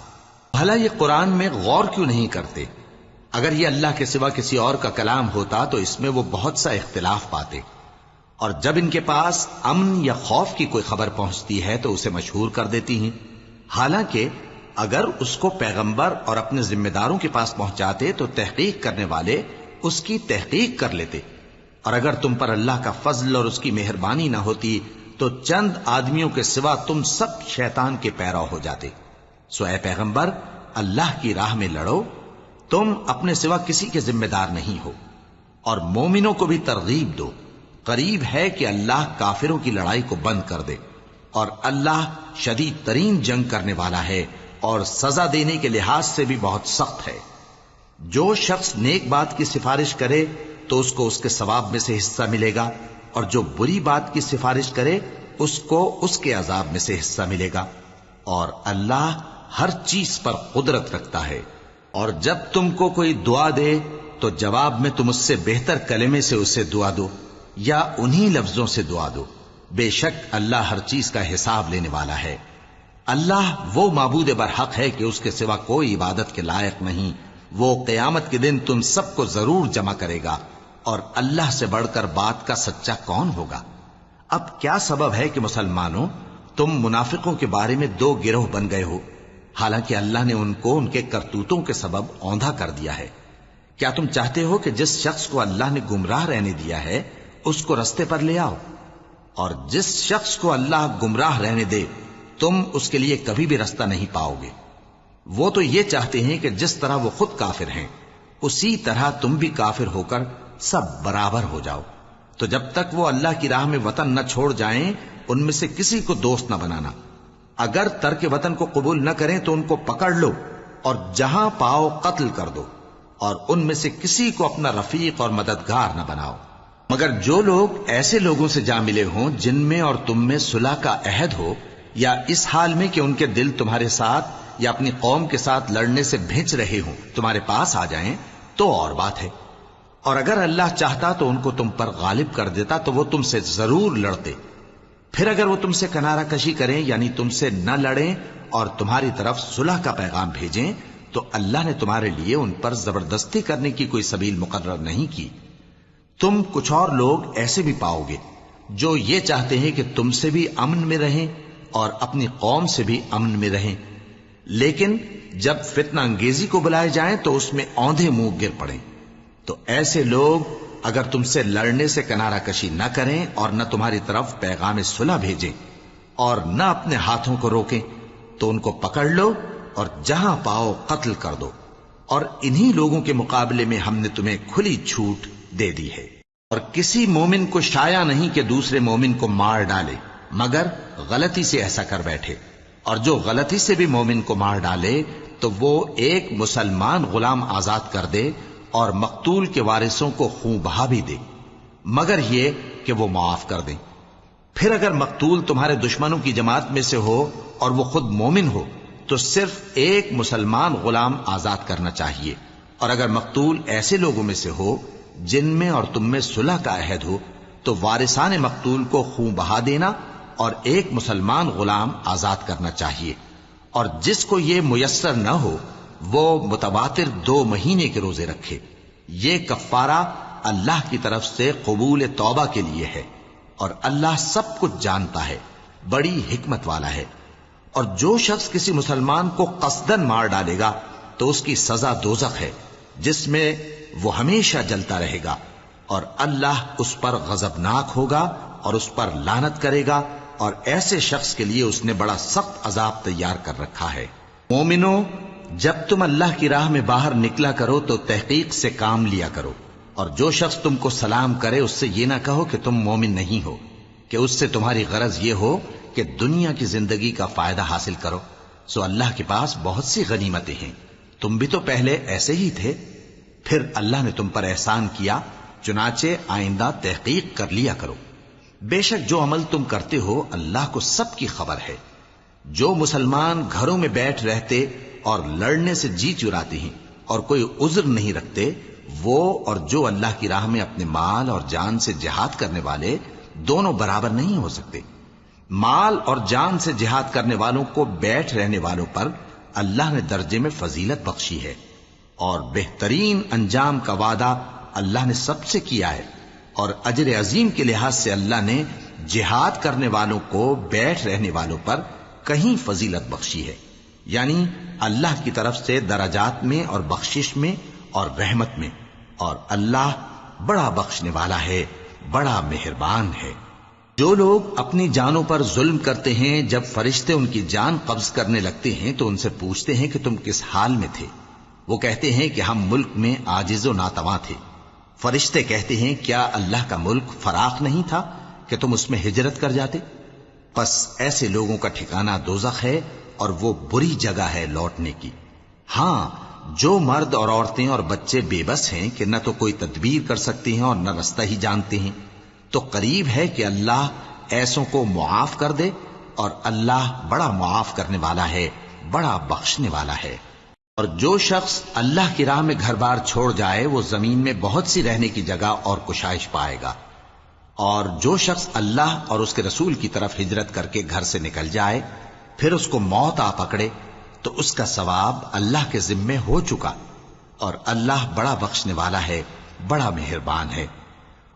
بھلا یہ قرآن میں غور کیوں نہیں کرتے؟ اگر یہ اللہ کے سوا کسی اور کا کلام ہوتا تو اس میں وہ بہت سا اختلاف پاتے، اور جب ان کے پاس امن یا خوف کی کوئی خبر پہنچتی ہے تو اسے مشہور کر دیتی ہیں، حالانکہ اگر اس کو پیغمبر اور اپنے ذمہ داروں کے پاس پہنچاتے تو تحقیق کرنے والے اس کی تحقیق کر لیتے، اور اگر تم پر اللہ کا فضل اور اس کی مہربانی نہ ہوتی تو چند آدمیوں کے سوا تم سب شیطان کے پیرو ہو جاتے۔ سو اے پیغمبر، اللہ کی راہ میں لڑو، تم اپنے سوا کسی کے ذمہ دار نہیں ہو، اور مومنوں کو بھی ترغیب دو، قریب ہے کہ اللہ کافروں کی لڑائی کو بند کر دے، اور اللہ شدید ترین جنگ کرنے والا ہے اور سزا دینے کے لحاظ سے بھی بہت سخت ہے۔ جو شخص نیک بات کی سفارش کرے تو اس کو اس کے ثواب میں سے حصہ ملے گا، اور جو بری بات کی سفارش کرے اس کو اس کے عذاب میں سے حصہ ملے گا، اور اللہ ہر چیز پر قدرت رکھتا ہے۔ اور جب تم کو کوئی دعا دے تو جواب میں تم اس سے بہتر کلمے سے اسے دعا دو یا انہی لفظوں سے دعا دو، بے شک اللہ ہر چیز کا حساب لینے والا ہے۔ اللہ وہ معبود برحق ہے کہ اس کے سوا کوئی عبادت کے لائق نہیں، وہ قیامت کے دن تم سب کو ضرور جمع کرے گا، اور اللہ سے بڑھ کر بات کا سچا کون ہوگا؟ اب کیا سبب ہے کہ مسلمانوں تم منافقوں کے بارے میں دو گروہ بن گئے ہو، حالانکہ اللہ نے ان کو ان کے کرتوتوں کے سبب اوندھا کر دیا ہے؟ کیا تم چاہتے ہو کہ جس شخص کو اللہ نے گمراہ رہنے دیا ہے اس کو رستے پر لے آؤ، اور جس شخص کو اللہ گمراہ رہنے دے تم اس کے لیے کبھی بھی رستہ نہیں پاؤ گے؟ وہ تو یہ چاہتے ہیں کہ جس طرح وہ خود کافر ہیں اسی طرح تم بھی کافر ہو کر سب برابر ہو جاؤ۔ تو جب تک وہ اللہ کی راہ میں وطن نہ چھوڑ جائیں ان میں سے کسی کو دوست نہ بنانا، اگر ترک وطن کو قبول نہ کریں تو ان کو پکڑ لو اور جہاں پاؤ قتل کر دو، اور ان میں سے کسی کو اپنا رفیق اور مددگار نہ بناؤ، مگر جو لوگ ایسے لوگوں سے جا ملے ہوں جن میں اور تم میں صلح کا عہد ہو، یا اس حال میں کہ ان کے دل تمہارے ساتھ یا اپنی قوم کے ساتھ لڑنے سے بھنچ رہے ہوں تمہارے پاس آ جائیں تو اور بات ہے، اور اگر اللہ چاہتا تو ان کو تم پر غالب کر دیتا تو وہ تم سے ضرور لڑتے۔ پھر اگر وہ تم سے کنارہ کشی کریں یعنی تم سے نہ لڑیں اور تمہاری طرف صلح کا پیغام بھیجیں تو اللہ نے تمہارے لیے ان پر زبردستی کرنے کی کوئی سبیل مقرر نہیں کی۔ تم کچھ اور لوگ ایسے بھی پاؤ گے جو یہ چاہتے ہیں کہ تم سے بھی امن میں رہیں اور اپنی قوم سے بھی امن میں رہیں، لیکن جب فتنہ انگیزی کو بلائے جائیں تو اس میں اوندھے منہ گر پڑیں۔ تو ایسے لوگ اگر تم سے لڑنے سے کنارہ کشی نہ کریں اور نہ تمہاری طرف پیغام صلح بھیجیں اور نہ اپنے ہاتھوں کو روکیں تو ان کو پکڑ لو اور جہاں پاؤ قتل کر دو، اور انہی لوگوں کے مقابلے میں ہم نے تمہیں کھلی چھوٹ دے دی ہے۔ اور کسی مومن کو شایع نہیں کہ دوسرے مومن کو مار ڈالے مگر غلطی سے ایسا کر بیٹھے، اور جو غلطی سے بھی مومن کو مار ڈالے تو وہ ایک مسلمان غلام آزاد کر دے اور مقتول کے وارثوں کو خون بہا بھی دے، مگر یہ کہ وہ معاف کر دیں۔ پھر اگر مقتول تمہارے دشمنوں کی جماعت میں سے ہو اور وہ خود مومن ہو تو صرف ایک مسلمان غلام آزاد کرنا چاہیے، اور اگر مقتول ایسے لوگوں میں سے ہو جن میں اور تم میں صلح کا عہد ہو تو وارثان مقتول کو خون بہا دینا اور ایک مسلمان غلام آزاد کرنا چاہیے، اور جس کو یہ میسر نہ ہو وہ متواتر 2 مہینے کے روزے رکھے۔ یہ کفارہ اللہ کی طرف سے قبول توبہ کے لیے ہے، اور اللہ سب کچھ جانتا ہے، بڑی حکمت والا ہے۔ اور جو شخص کسی مسلمان کو قصدن مار ڈالے گا تو اس کی سزا دوزخ ہے جس میں وہ ہمیشہ جلتا رہے گا، اور اللہ اس پر غضبناک ہوگا اور اس پر لعنت کرے گا، اور ایسے شخص کے لیے اس نے بڑا سخت عذاب تیار کر رکھا ہے۔ مومنوں، جب تم اللہ کی راہ میں باہر نکلا کرو تو تحقیق سے کام لیا کرو، اور جو شخص تم کو سلام کرے اس سے یہ نہ کہو کہ تم مومن نہیں ہو، کہ اس سے تمہاری غرض یہ ہو کہ دنیا کی زندگی کا فائدہ حاصل کرو۔ سو اللہ کے پاس بہت سی غنیمتیں ہیں، تم بھی تو پہلے ایسے ہی تھے، پھر اللہ نے تم پر احسان کیا، چنانچہ آئندہ تحقیق کر لیا کرو۔ بے شک جو عمل تم کرتے ہو اللہ کو سب کی خبر ہے۔ جو مسلمان گھروں میں بیٹھ رہتے اور لڑنے سے جی چراتے ہیں اور کوئی عذر نہیں رکھتے، وہ اور جو اللہ کی راہ میں اپنے مال اور جان سے جہاد کرنے والے دونوں برابر نہیں ہو سکتے۔ مال اور جان سے جہاد کرنے والوں کو بیٹھ رہنے والوں پر اللہ نے درجے میں فضیلت بخشی ہے، اور بہترین انجام کا وعدہ اللہ نے سب سے کیا ہے، اور اجر عظیم کے لحاظ سے اللہ نے جہاد کرنے والوں کو بیٹھ رہنے والوں پر کہیں فضیلت بخشی ہے، یعنی اللہ کی طرف سے درجات میں اور بخشش میں اور رحمت میں، اور اللہ بڑا بخشنے والا ہے، بڑا مہربان ہے۔ جو لوگ اپنی جانوں پر ظلم کرتے ہیں، جب فرشتے ان کی جان قبض کرنے لگتے ہیں تو ان سے پوچھتے ہیں کہ تم کس حال میں تھے؟ وہ کہتے ہیں کہ ہم ملک میں عاجز و ناتواں تھے۔ فرشتے کہتے ہیں کیا اللہ کا ملک فراخ نہیں تھا کہ تم اس میں ہجرت کر جاتے؟ پس ایسے لوگوں کا ٹھکانہ دوزخ ہے، اور وہ بری جگہ ہے لوٹنے کی۔ ہاں، جو مرد اور عورتیں اور بچے بے بس ہیں کہ نہ تو کوئی تدبیر کر سکتے ہیں اور نہ رستہ ہی جانتے ہیں، تو قریب ہے کہ اللہ ایسوں کو معاف کر دے، اور اللہ بڑا معاف کرنے والا ہے، بڑا بخشنے والا ہے۔ اور جو شخص اللہ کی راہ میں گھر بار چھوڑ جائے وہ زمین میں بہت سی رہنے کی جگہ اور کشائش پائے گا، اور جو شخص اللہ اور اس کے رسول کی طرف ہجرت کر کے گھر سے نکل جائے پھر اس کو موت آ پکڑے تو اس کا ثواب اللہ کے ذمے ہو چکا، اور اللہ بڑا بخشنے والا ہے، بڑا مہربان ہے۔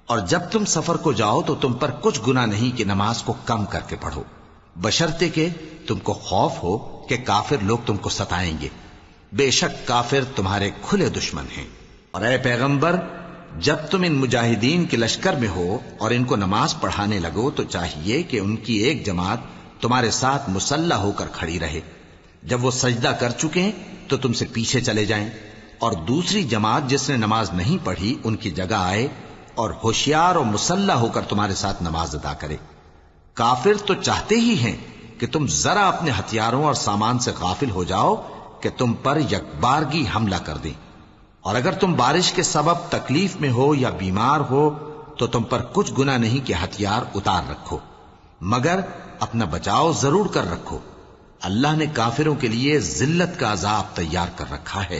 اور جب تم سفر کو جاؤ تو تم پر کچھ گناہ نہیں کہ نماز کو کم کر کے پڑھو، بشرطے کہ تم کو خوف ہو کہ کافر لوگ تم کو ستائیں گے، بے شک کافر تمہارے کھلے دشمن ہیں۔ اور اے پیغمبر، جب تم ان مجاہدین کے لشکر میں ہو اور ان کو نماز پڑھانے لگو تو چاہیے کہ ان کی ایک جماعت تمہارے ساتھ مسلح ہو کر کھڑی رہے، جب وہ سجدہ کر چکے ہیں تو تم سے پیچھے چلے جائیں، اور دوسری جماعت جس نے نماز نہیں پڑھی ان کی جگہ آئے اور ہوشیار اور مسلح ہو کر تمہارے ساتھ نماز ادا کرے۔ کافر تو چاہتے ہی ہیں کہ تم ذرا اپنے ہتھیاروں اور سامان سے غافل ہو جاؤ کہ تم پر یکبارگی حملہ کر دیں، اور اگر تم بارش کے سبب تکلیف میں ہو یا بیمار ہو تو تم پر کچھ گناہ نہیں کہ ہتھیار اتار رکھو، مگر اپنا بچاؤ ضرور کر رکھو۔ اللہ نے کافروں کے لیے ذلت کا عذاب تیار کر رکھا ہے۔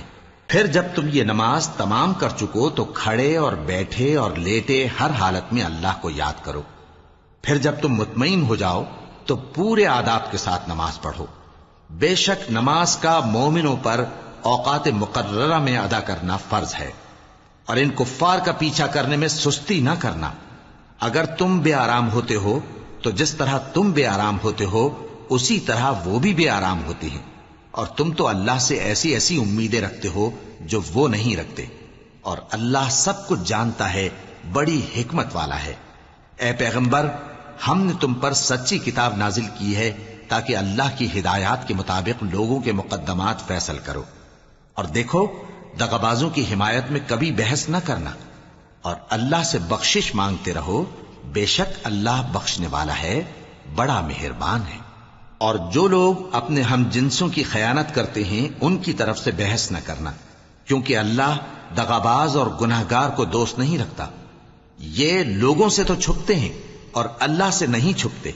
پھر جب تم یہ نماز تمام کر چکو تو کھڑے اور بیٹھے اور لیٹے ہر حالت میں اللہ کو یاد کرو۔ پھر جب تم مطمئن ہو جاؤ تو پورے آداب کے ساتھ نماز پڑھو۔ بے شک نماز کا مومنوں پر اوقات مقررہ میں ادا کرنا فرض ہے، اور ان کفار کا پیچھا کرنے میں سستی نہ کرنا۔ اگر تم بے آرام ہوتے ہو تو جس طرح تم بے آرام ہوتے ہو اسی طرح وہ بھی بے آرام ہوتے ہیں، اور تم تو اللہ سے ایسی ایسی امیدیں رکھتے ہو جو وہ نہیں رکھتے، اور اللہ سب کچھ جانتا ہے، بڑی حکمت والا ہے۔ اے پیغمبر، ہم نے تم پر سچی کتاب نازل کی ہے تاکہ اللہ کی ہدایات کے مطابق لوگوں کے مقدمات فیصل کرو، اور دیکھو دغابازوں کی حمایت میں کبھی بحث نہ کرنا، اور اللہ سے بخشش مانگتے رہو، بے شک اللہ بخشنے والا ہے، بڑا مہربان ہے۔ اور جو لوگ اپنے ہم جنسوں کی خیانت کرتے ہیں ان کی طرف سے بحث نہ کرنا، کیونکہ اللہ دغاباز اور گناہگار کو دوست نہیں رکھتا۔ یہ لوگوں سے تو چھپتے ہیں اور اللہ سے نہیں چھپتے،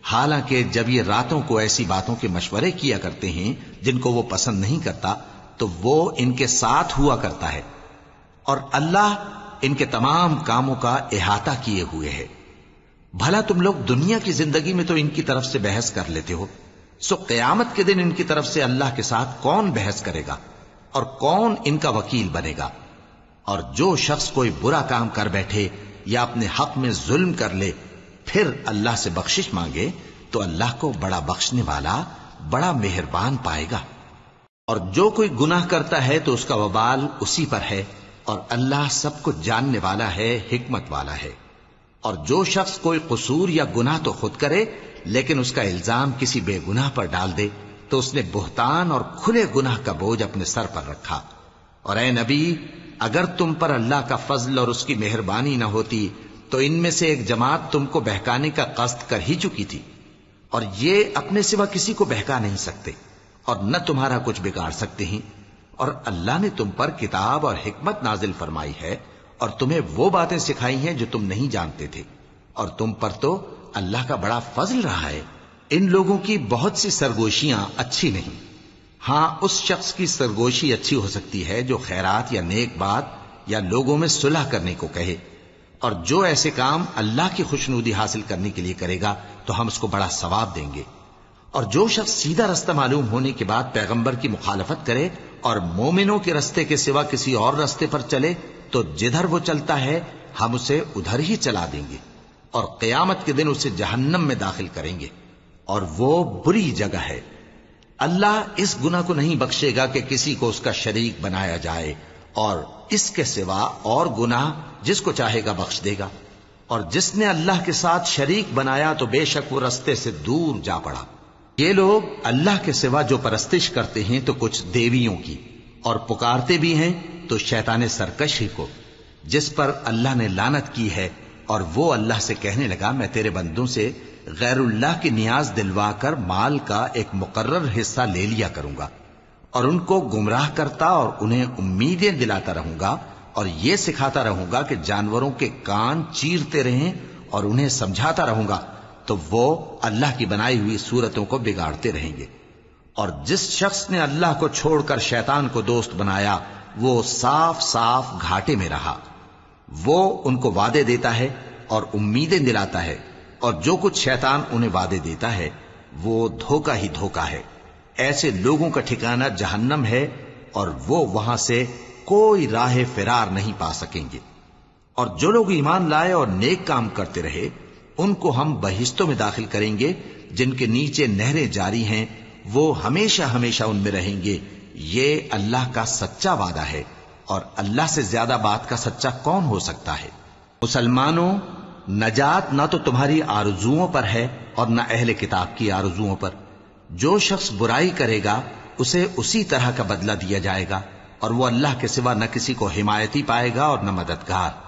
حالانکہ جب یہ راتوں کو ایسی باتوں کے مشورے کیا کرتے ہیں جن کو وہ پسند نہیں کرتا تو وہ ان کے ساتھ ہوا کرتا ہے، اور اللہ ان کے تمام کاموں کا احاطہ کیے ہوئے ہے۔ بھلا تم لوگ دنیا کی زندگی میں تو ان کی طرف سے بحث کر لیتے ہو، سو قیامت کے دن ان کی طرف سے اللہ کے ساتھ کون بحث کرے گا اور کون ان کا وکیل بنے گا؟ اور جو شخص کوئی برا کام کر بیٹھے یا اپنے حق میں ظلم کر لے پھر اللہ سے بخشش مانگے تو اللہ کو بڑا بخشنے والا، بڑا مہربان پائے گا۔ اور جو کوئی گناہ کرتا ہے تو اس کا وبال اسی پر ہے، اور اللہ سب کچھ جاننے والا ہے، حکمت والا ہے۔ اور جو شخص کوئی قصور یا گناہ تو خود کرے لیکن اس کا الزام کسی بے گناہ پر ڈال دے تو اس نے بہتان اور کھلے گناہ کا بوجھ اپنے سر پر رکھا۔ اور اے نبی، اگر تم پر اللہ کا فضل اور اس کی مہربانی نہ ہوتی تو ان میں سے ایک جماعت تم کو بہکانے کا قصد کر ہی چکی تھی، اور یہ اپنے سوا کسی کو بہکا نہیں سکتے اور نہ تمہارا کچھ بگاڑ سکتے ہیں۔ اور اللہ نے تم پر کتاب اور حکمت نازل فرمائی ہے اور تمہیں وہ باتیں سکھائی ہیں جو تم نہیں جانتے تھے، اور تم پر تو اللہ کا بڑا فضل رہا ہے۔ ان لوگوں کی بہت سی سرگوشیاں اچھی نہیں، ہاں اس شخص کی سرگوشی اچھی ہو سکتی ہے جو خیرات یا نیک بات یا لوگوں میں صلح کرنے کو کہے، اور جو ایسے کام اللہ کی خوشنودی حاصل کرنے کے لیے کرے گا تو ہم اس کو بڑا ثواب دیں گے۔ اور جو شخص سیدھا رستہ معلوم ہونے کے بعد پیغمبر کی مخالفت کرے اور مومنوں کے رستے کے سوا کسی اور رستے پر چلے تو جدھر وہ چلتا ہے ہم اسے ادھر ہی چلا دیں گے اور قیامت کے دن اسے جہنم میں داخل کریں گے، اور وہ بری جگہ ہے۔ اللہ اس گناہ کو نہیں بخشے گا کہ کسی کو اس کا شریک بنایا جائے، اور اس کے سوا اور گناہ جس کو چاہے گا بخش دے گا، اور جس نے اللہ کے ساتھ شریک بنایا تو بے شک وہ رستے سے دور جا پڑا۔ یہ لوگ اللہ کے سوا جو پرستش کرتے ہیں تو کچھ دیویوں کی، اور پکارتے بھی ہیں تو شیطان سرکش ہی کو، جس پر اللہ نے لعنت کی ہے، اور وہ اللہ سے کہنے لگا میں تیرے بندوں سے غیر اللہ کی نیاز دلوا کر مال کا ایک مقرر حصہ لے لیا کروں گا، اور ان کو گمراہ کرتا اور انہیں امیدیں دلاتا رہوں گا، اور یہ سکھاتا رہوں گا کہ جانوروں کے کان چیرتے رہیں، اور انہیں سمجھاتا رہوں گا تو وہ اللہ کی بنائی ہوئی صورتوں کو بگاڑتے رہیں گے۔ اور جس شخص نے اللہ کو چھوڑ کر شیطان کو دوست بنایا وہ صاف صاف گھاٹے میں رہا۔ وہ ان کو وعدے دیتا ہے اور امیدیں دلاتا ہے، اور جو کچھ شیطان انہیں وعدے دیتا ہے وہ دھوکہ ہی دھوکہ ہے۔ ایسے لوگوں کا ٹھکانہ جہنم ہے، اور وہ وہاں سے کوئی راہ فرار نہیں پا سکیں گے۔ اور جو لوگ ایمان لائے اور نیک کام کرتے رہے ان کو ہم بہشتوں میں داخل کریں گے جن کے نیچے نہریں جاری ہیں، وہ ہمیشہ ہمیشہ ان میں رہیں گے۔ یہ اللہ کا سچا وعدہ ہے، اور اللہ سے زیادہ بات کا سچا کون ہو سکتا ہے؟ مسلمانوں، نجات نہ تو تمہاری آرزوؤں پر ہے اور نہ اہل کتاب کی آرزوؤں پر۔ جو شخص برائی کرے گا اسے اسی طرح کا بدلہ دیا جائے گا، اور وہ اللہ کے سوا نہ کسی کو حمایتی پائے گا اور نہ مددگار۔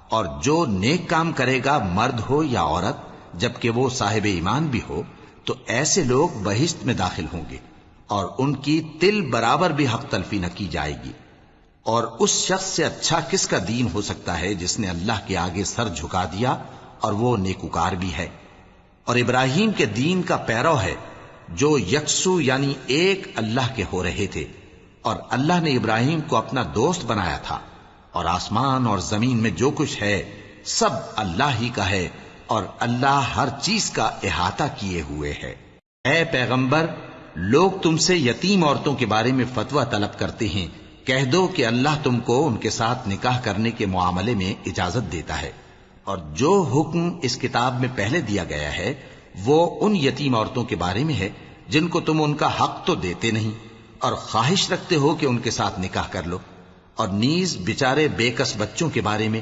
اور جو نیک کام کرے گا مرد ہو یا عورت جبکہ وہ صاحب ایمان بھی ہو تو ایسے لوگ بہشت میں داخل ہوں گے، اور ان کی تل برابر بھی حق تلفی نہ کی جائے گی۔ اور اس شخص سے اچھا کس کا دین ہو سکتا ہے جس نے اللہ کے آگے سر جھکا دیا اور وہ نیکوکار بھی ہے، اور ابراہیم کے دین کا پیرو ہے جو یکسو یعنی ایک اللہ کے ہو رہے تھے، اور اللہ نے ابراہیم کو اپنا دوست بنایا تھا۔ اور آسمان اور زمین میں جو کچھ ہے سب اللہ ہی کا ہے، اور اللہ ہر چیز کا احاطہ کیے ہوئے ہے۔ اے پیغمبر، لوگ تم سے یتیم عورتوں کے بارے میں فتویٰ طلب کرتے ہیں، کہہ دو کہ اللہ تم کو ان کے ساتھ نکاح کرنے کے معاملے میں اجازت دیتا ہے، اور جو حکم اس کتاب میں پہلے دیا گیا ہے وہ ان یتیم عورتوں کے بارے میں ہے جن کو تم ان کا حق تو دیتے نہیں، اور خواہش رکھتے ہو کہ ان کے ساتھ نکاح کر لو، اور نیز بیچارے بے کس بچوں کے بارے میں۔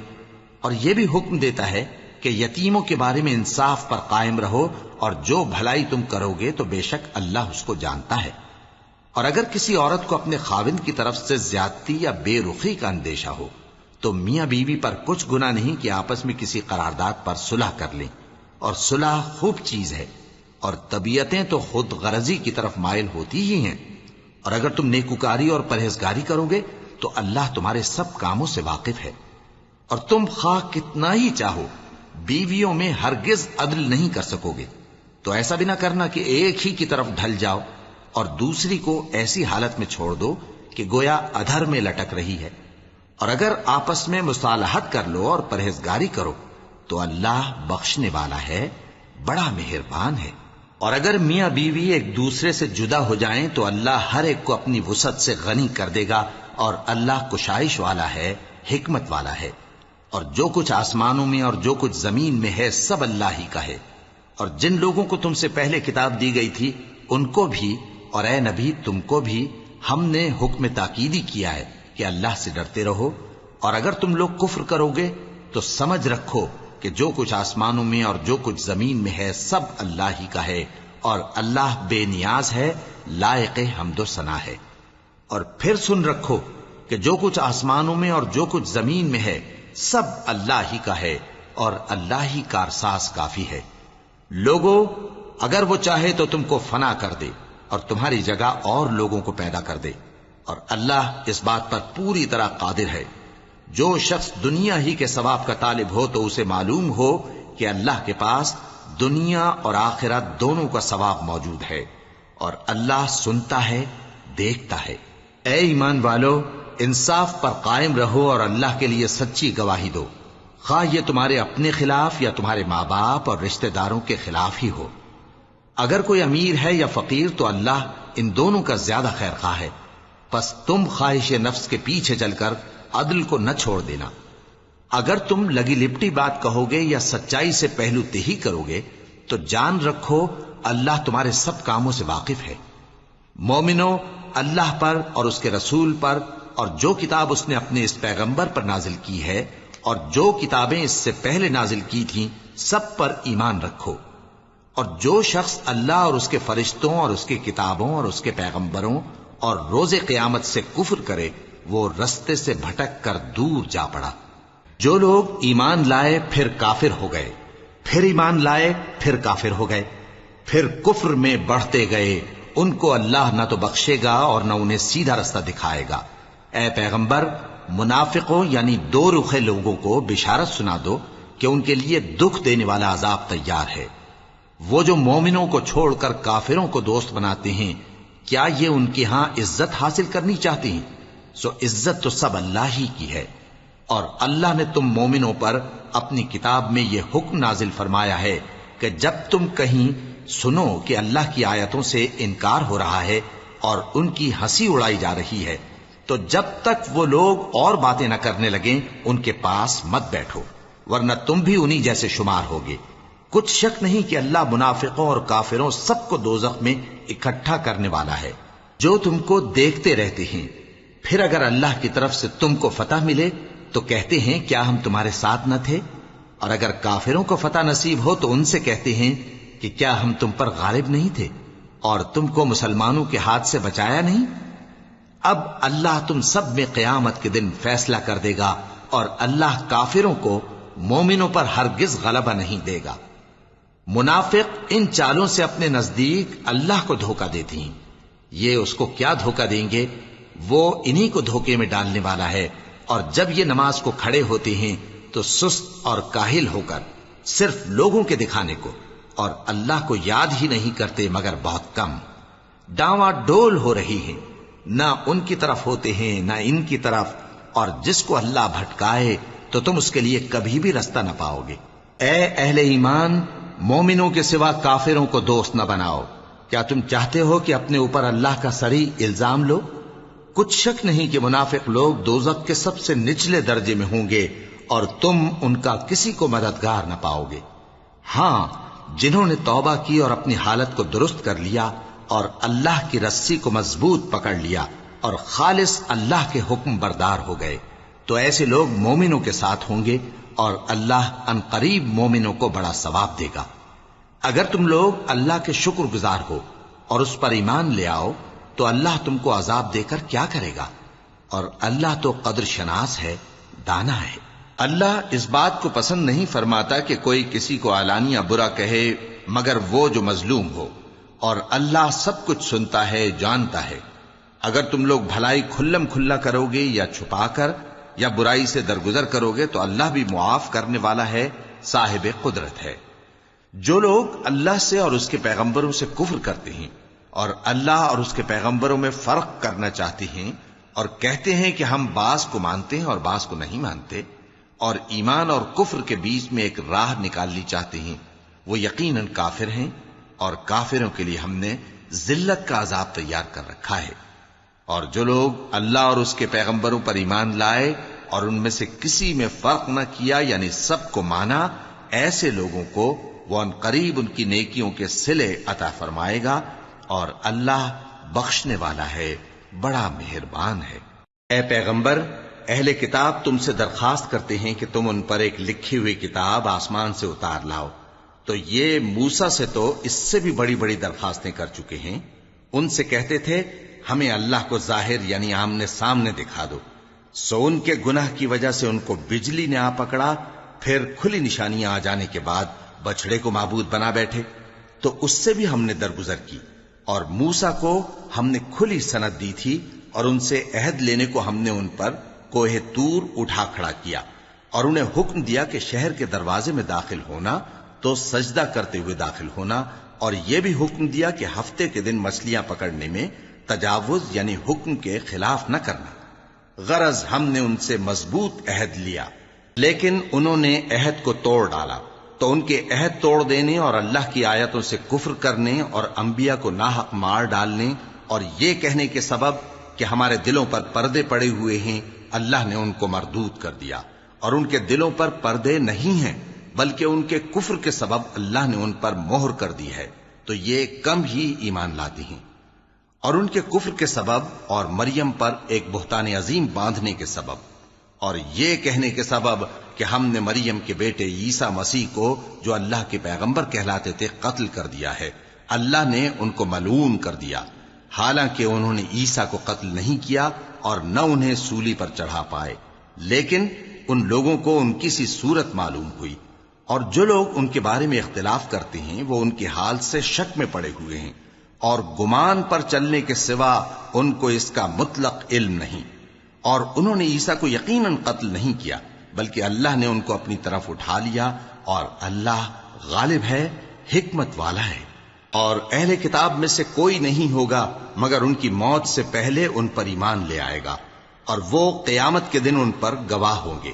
اور یہ بھی حکم دیتا ہے کہ یتیموں کے بارے میں انصاف پر قائم رہو، اور جو بھلائی تم کرو گے تو بے شک اللہ اس کو جانتا ہے۔ اور اگر کسی عورت کو اپنے خاوند کی طرف سے زیادتی یا بے رخی کا اندیشہ ہو تو میاں بیوی پر کچھ گناہ نہیں کہ آپس میں کسی قرارداد پر صلح کر لیں، اور صلح خوب چیز ہے، اور طبیعتیں تو خود غرضی کی طرف مائل ہوتی ہی ہیں۔ اور اگر تم نیکوکاری اور پرہیزگاری کرو گے تو اللہ تمہارے سب کاموں سے واقف ہے۔ اور تم خواہ کتنا ہی چاہو بیویوں میں ہرگز عدل نہیں کر سکو گے، تو ایسا بھی نہ کرنا کہ ایک ہی کی طرف ڈھل جاؤ اور دوسری کو ایسی حالت میں چھوڑ دو کہ گویا ادھر میں لٹک رہی ہے۔ اور اگر آپس میں مصالحت کر لو اور پرہیزگاری کرو تو اللہ بخشنے والا ہے، بڑا مہربان ہے۔ اور اگر میاں بیوی ایک دوسرے سے جدا ہو جائیں تو اللہ ہر ایک کو اپنی وسعت سے غنی کر دے گا، اور اللہ کشائش والا ہے، حکمت والا ہے۔ اور جو کچھ آسمانوں میں اور جو کچھ زمین میں ہے سب اللہ ہی کا ہے۔ اور جن لوگوں کو تم سے پہلے کتاب دی گئی تھی ان کو بھی اور اے نبی تم کو بھی ہم نے حکم تاکیدی کیا ہے کہ اللہ سے ڈرتے رہو، اور اگر تم لوگ کفر کرو گے تو سمجھ رکھو کہ جو کچھ آسمانوں میں اور جو کچھ زمین میں ہے سب اللہ ہی کا ہے، اور اللہ بے نیاز ہے، لائق حمد و ثنا ہے۔ اور پھر سن رکھو کہ جو کچھ آسمانوں میں اور جو کچھ زمین میں ہے سب اللہ ہی کا ہے، اور اللہ ہی کارساز کافی ہے۔ لوگوں، اگر وہ چاہے تو تم کو فنا کر دے اور تمہاری جگہ اور لوگوں کو پیدا کر دے، اور اللہ اس بات پر پوری طرح قادر ہے۔ جو شخص دنیا ہی کے ثواب کا طالب ہو تو اسے معلوم ہو کہ اللہ کے پاس دنیا اور آخرت دونوں کا ثواب موجود ہے، اور اللہ سنتا ہے، دیکھتا ہے۔ اے ایمان والو، انصاف پر قائم رہو اور اللہ کے لیے سچی گواہی دو، خواہ یہ تمہارے اپنے خلاف یا تمہارے ماں باپ اور رشتہ داروں کے خلاف ہی ہو۔ اگر کوئی امیر ہے یا فقیر تو اللہ ان دونوں کا زیادہ خیر خواہ ہے، پس تم خواہش نفس کے پیچھے چل کر عدل کو نہ چھوڑ دینا۔ اگر تم لگی لپٹی بات کہو گے یا سچائی سے پہلو تہی کرو گے تو جان رکھو اللہ تمہارے سب کاموں سے واقف ہے۔ مومنو، اللہ پر اور اس کے رسول پر اور جو کتاب اس نے اپنے اس پیغمبر پر نازل کی ہے اور جو کتابیں اس سے پہلے نازل کی تھیں سب پر ایمان رکھو، اور جو شخص اللہ اور اس کے فرشتوں اور اس کی کتابوں اور اس کے پیغمبروں اور روز قیامت سے کفر کرے وہ رستے سے بھٹک کر دور جا پڑا۔ جو لوگ ایمان لائے پھر کافر ہو گئے، پھر ایمان لائے پھر کافر ہو گئے، پھر کفر میں بڑھتے گئے، ان کو اللہ نہ تو بخشے گا اور نہ انہیں سیدھا رستہ دکھائے گا۔ اے پیغمبر، منافقوں یعنی دو رخے لوگوں کو بشارت سنا دو کہ ان کے لیے دکھ دینے والا عذاب تیار ہے۔ وہ جو مومنوں کو چھوڑ کر کافروں کو دوست بناتے ہیں، کیا یہ ان کے ہاں عزت حاصل کرنی چاہتے ہیں؟ سو عزت تو سب اللہ ہی کی ہے، اور اللہ نے تم مومنوں پر اپنی کتاب میں یہ حکم نازل فرمایا ہے کہ جب تم کہیں سنو کہ اللہ کی آیتوں سے انکار ہو رہا ہے اور ان کی ہنسی اڑائی جا رہی ہے تو جب تک وہ لوگ اور باتیں نہ کرنے لگیں ان کے پاس مت بیٹھو، ورنہ تم بھی انہی جیسے شمار ہوگے۔ کچھ شک نہیں کہ اللہ منافقوں اور کافروں سب کو دوزخ میں اکٹھا کرنے والا ہے۔ جو تم کو دیکھتے رہتے ہیں، پھر اگر اللہ کی طرف سے تم کو فتح ملے تو کہتے ہیں کیا ہم تمہارے ساتھ نہ تھے، اور اگر کافروں کو فتح نصیب ہو تو ان سے کہتے ہیں کہ کیا ہم تم پر غالب نہیں تھے اور تم کو مسلمانوں کے ہاتھ سے بچایا نہیں؟ اب اللہ تم سب میں قیامت کے دن فیصلہ کر دے گا، اور اللہ کافروں کو مومنوں پر ہرگز غلبہ نہیں دے گا۔ منافق ان چالوں سے اپنے نزدیک اللہ کو دھوکہ دیتی ہیں، یہ اس کو کیا دھوکہ دیں گے؟ وہ انہی کو دھوکے میں ڈالنے والا ہے، اور جب یہ نماز کو کھڑے ہوتے ہیں تو سست اور کاہل ہو کر صرف لوگوں کے دکھانے کو، اور اللہ کو یاد ہی نہیں کرتے مگر بہت کم۔ ڈاواں ڈول ہو رہی ہیں، نہ ان کی طرف ہوتے ہیں نہ ان کی طرف، اور جس کو اللہ بھٹکائے تو تم اس کے لیے کبھی بھی رستہ نہ پاؤ گے۔ اے اہل ایمان، مومنوں کے سوا کافروں کو دوست نہ بناؤ۔ کیا تم چاہتے ہو کہ اپنے اوپر اللہ کا صریح الزام لو؟ کچھ شک نہیں کہ منافق لوگ دوزخ کے سب سے نچلے درجے میں ہوں گے اور تم ان کا کسی کو مددگار نہ پاؤ گے۔ ہاں، جنہوں نے توبہ کی اور اپنی حالت کو درست کر لیا اور اللہ کی رسی کو مضبوط پکڑ لیا اور خالص اللہ کے حکم بردار ہو گئے تو ایسے لوگ مومنوں کے ساتھ ہوں گے، اور اللہ ان قریب مومنوں کو بڑا ثواب دے گا۔ اگر تم لوگ اللہ کے شکر گزار ہو اور اس پر ایمان لے آؤ تو اللہ تم کو عذاب دے کر کیا کرے گا، اور اللہ تو قدر شناس ہے، دانا ہے۔ اللہ اس بات کو پسند نہیں فرماتا کہ کوئی کسی کو علانیہ برا کہے مگر وہ جو مظلوم ہو، اور اللہ سب کچھ سنتا ہے، جانتا ہے۔ اگر تم لوگ بھلائی کھلم کھلا کرو گے یا چھپا کر یا برائی سے درگزر کرو گے تو اللہ بھی معاف کرنے والا ہے، صاحب قدرت ہے۔ جو لوگ اللہ سے اور اس کے پیغمبروں سے کفر کرتے ہیں اور اللہ اور اس کے پیغمبروں میں فرق کرنا چاہتے ہیں اور کہتے ہیں کہ ہم بعض کو مانتے ہیں اور بعض کو نہیں مانتے، اور ایمان اور کفر کے بیچ میں ایک راہ نکالنی چاہتے ہیں، وہ یقیناً کافر ہیں، اور کافروں کے لیے ہم نے ذلت کا عذاب تیار کر رکھا ہے۔ اور جو لوگ اللہ اور اس کے پیغمبروں پر ایمان لائے اور ان میں سے کسی میں فرق نہ کیا یعنی سب کو مانا، ایسے لوگوں کو وہ ان قریب ان کی نیکیوں کے صلے عطا فرمائے گا، اور اللہ بخشنے والا ہے، بڑا مہربان ہے۔ اے پیغمبر، اہل کتاب تم سے درخواست کرتے ہیں کہ تم ان پر ایک لکھی ہوئی کتاب آسمان سے اتار لاؤ، تو یہ موسیٰ سے تو اس سے بھی بڑی بڑی درخواستیں کر چکے ہیں۔ ان سے کہتے تھے ہمیں اللہ کو ظاہر یعنی آمنے سامنے دکھا دو، سو ان کے گناہ کی وجہ سے ان کو بجلی نے آ پکڑا، پھر کھلی نشانیاں آ جانے کے بعد بچڑے کو معبود بنا بیٹھے، تو اس سے بھی ہم نے درگزر کی، اور موسیٰ کو ہم نے کھلی سند دی تھی، اور ان سے عہد لینے کو ہم نے ان پر کوہ طور اٹھا کھڑا کیا، اور انہیں حکم دیا کہ شہر کے دروازے میں داخل ہونا تو سجدہ کرتے ہوئے داخل ہونا، اور یہ بھی حکم دیا کہ ہفتے کے دن مچھلیاں پکڑنے میں تجاوز یعنی حکم کے خلاف نہ کرنا۔ غرض ہم نے ان سے مضبوط عہد لیا، لیکن انہوں نے عہد کو توڑ ڈالا، تو ان کے عہد توڑ دینے اور اللہ کی آیتوں سے کفر کرنے اور انبیاء کو ناحق مار ڈالنے اور یہ کہنے کے سبب کہ ہمارے دلوں پر پردے پڑے ہوئے ہیں، اللہ نے ان کو مردود کر دیا، اور ان کے دلوں پر پردے نہیں ہیں بلکہ ان کے کفر کے سبب اللہ نے ان پر مہر کر دی ہے، تو یہ کم ہی ایمان لاتے ہیں۔ اور ان کے کفر کے سبب اور مریم پر ایک بہتان عظیم باندھنے کے سبب اور یہ کہنے کے سبب کہ ہم نے مریم کے بیٹے عیسیٰ مسیح کو جو اللہ کے پیغمبر کہلاتے تھے قتل کر دیا ہے، اللہ نے ان کو ملعون کر دیا، حالانکہ انہوں نے عیسیٰ کو قتل نہیں کیا اور نہ انہیں سولی پر چڑھا پائے، لیکن ان لوگوں کو ان کی سی صورت معلوم ہوئی، اور جو لوگ ان کے بارے میں اختلاف کرتے ہیں وہ ان کے حال سے شک میں پڑے ہوئے ہیں، اور گمان پر چلنے کے سوا ان کو اس کا مطلق علم نہیں، اور انہوں نے عیسیٰ کو یقیناً قتل نہیں کیا بلکہ اللہ نے ان کو اپنی طرف اٹھا لیا، اور اللہ غالب ہے، حکمت والا ہے۔ اور اہل کتاب میں سے کوئی نہیں ہوگا مگر ان کی موت سے پہلے ان پر ایمان لے آئے گا، اور وہ قیامت کے دن ان پر گواہ ہوں گے۔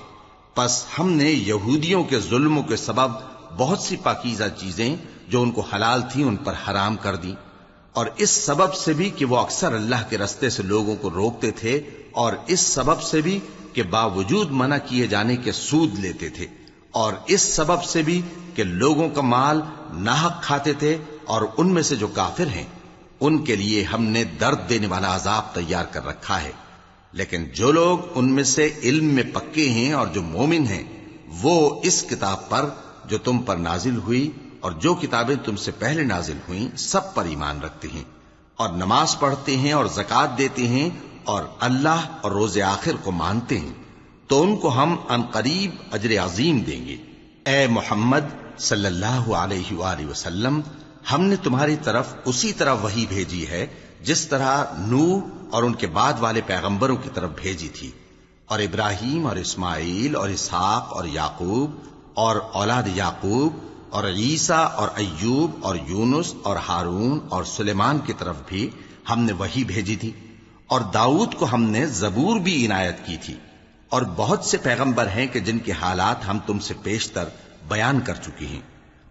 پس ہم نے یہودیوں کے ظلموں کے سبب بہت سی پاکیزہ چیزیں جو ان کو حلال تھیں ان پر حرام کر دی، اور اس سبب سے بھی کہ وہ اکثر اللہ کے رستے سے لوگوں کو روکتے تھے، اور اس سبب سے بھی کہ باوجود منع کیے جانے کے سود لیتے تھے، اور اس سبب سے بھی کہ لوگوں کا مال ناحق کھاتے تھے، اور ان میں سے جو کافر ہیں ان کے لیے ہم نے درد دینے والا عذاب تیار کر رکھا ہے۔ لیکن جو لوگ ان میں سے علم میں پکے ہیں اور جو مومن ہیں وہ اس کتاب پر جو تم پر نازل ہوئی اور جو کتابیں تم سے پہلے نازل ہوئیں سب پر ایمان رکھتے ہیں، اور نماز پڑھتے ہیں اور زکوٰۃ دیتے ہیں اور اللہ اور روز آخر کو مانتے ہیں، تو ان کو ہم عنقریب اجر عظیم دیں گے۔ اے محمد صلی اللہ علیہ وآلہ وسلم، ہم نے تمہاری طرف اسی طرح وحی بھیجی ہے جس طرح نوح اور ان کے بعد والے پیغمبروں کی طرف بھیجی تھی، اور ابراہیم اور اسماعیل اور اسحاق اور یعقوب اور اولاد یعقوب اور عیسیٰ اور ایوب اور یونس اور ہارون اور سلیمان کی طرف بھی ہم نے وحی بھیجی تھی، اور داؤد کو ہم نے زبور بھی عنایت کی تھی، اور بہت سے پیغمبر ہیں کہ جن کے حالات ہم تم سے پیشتر بیان کر چکے ہیں،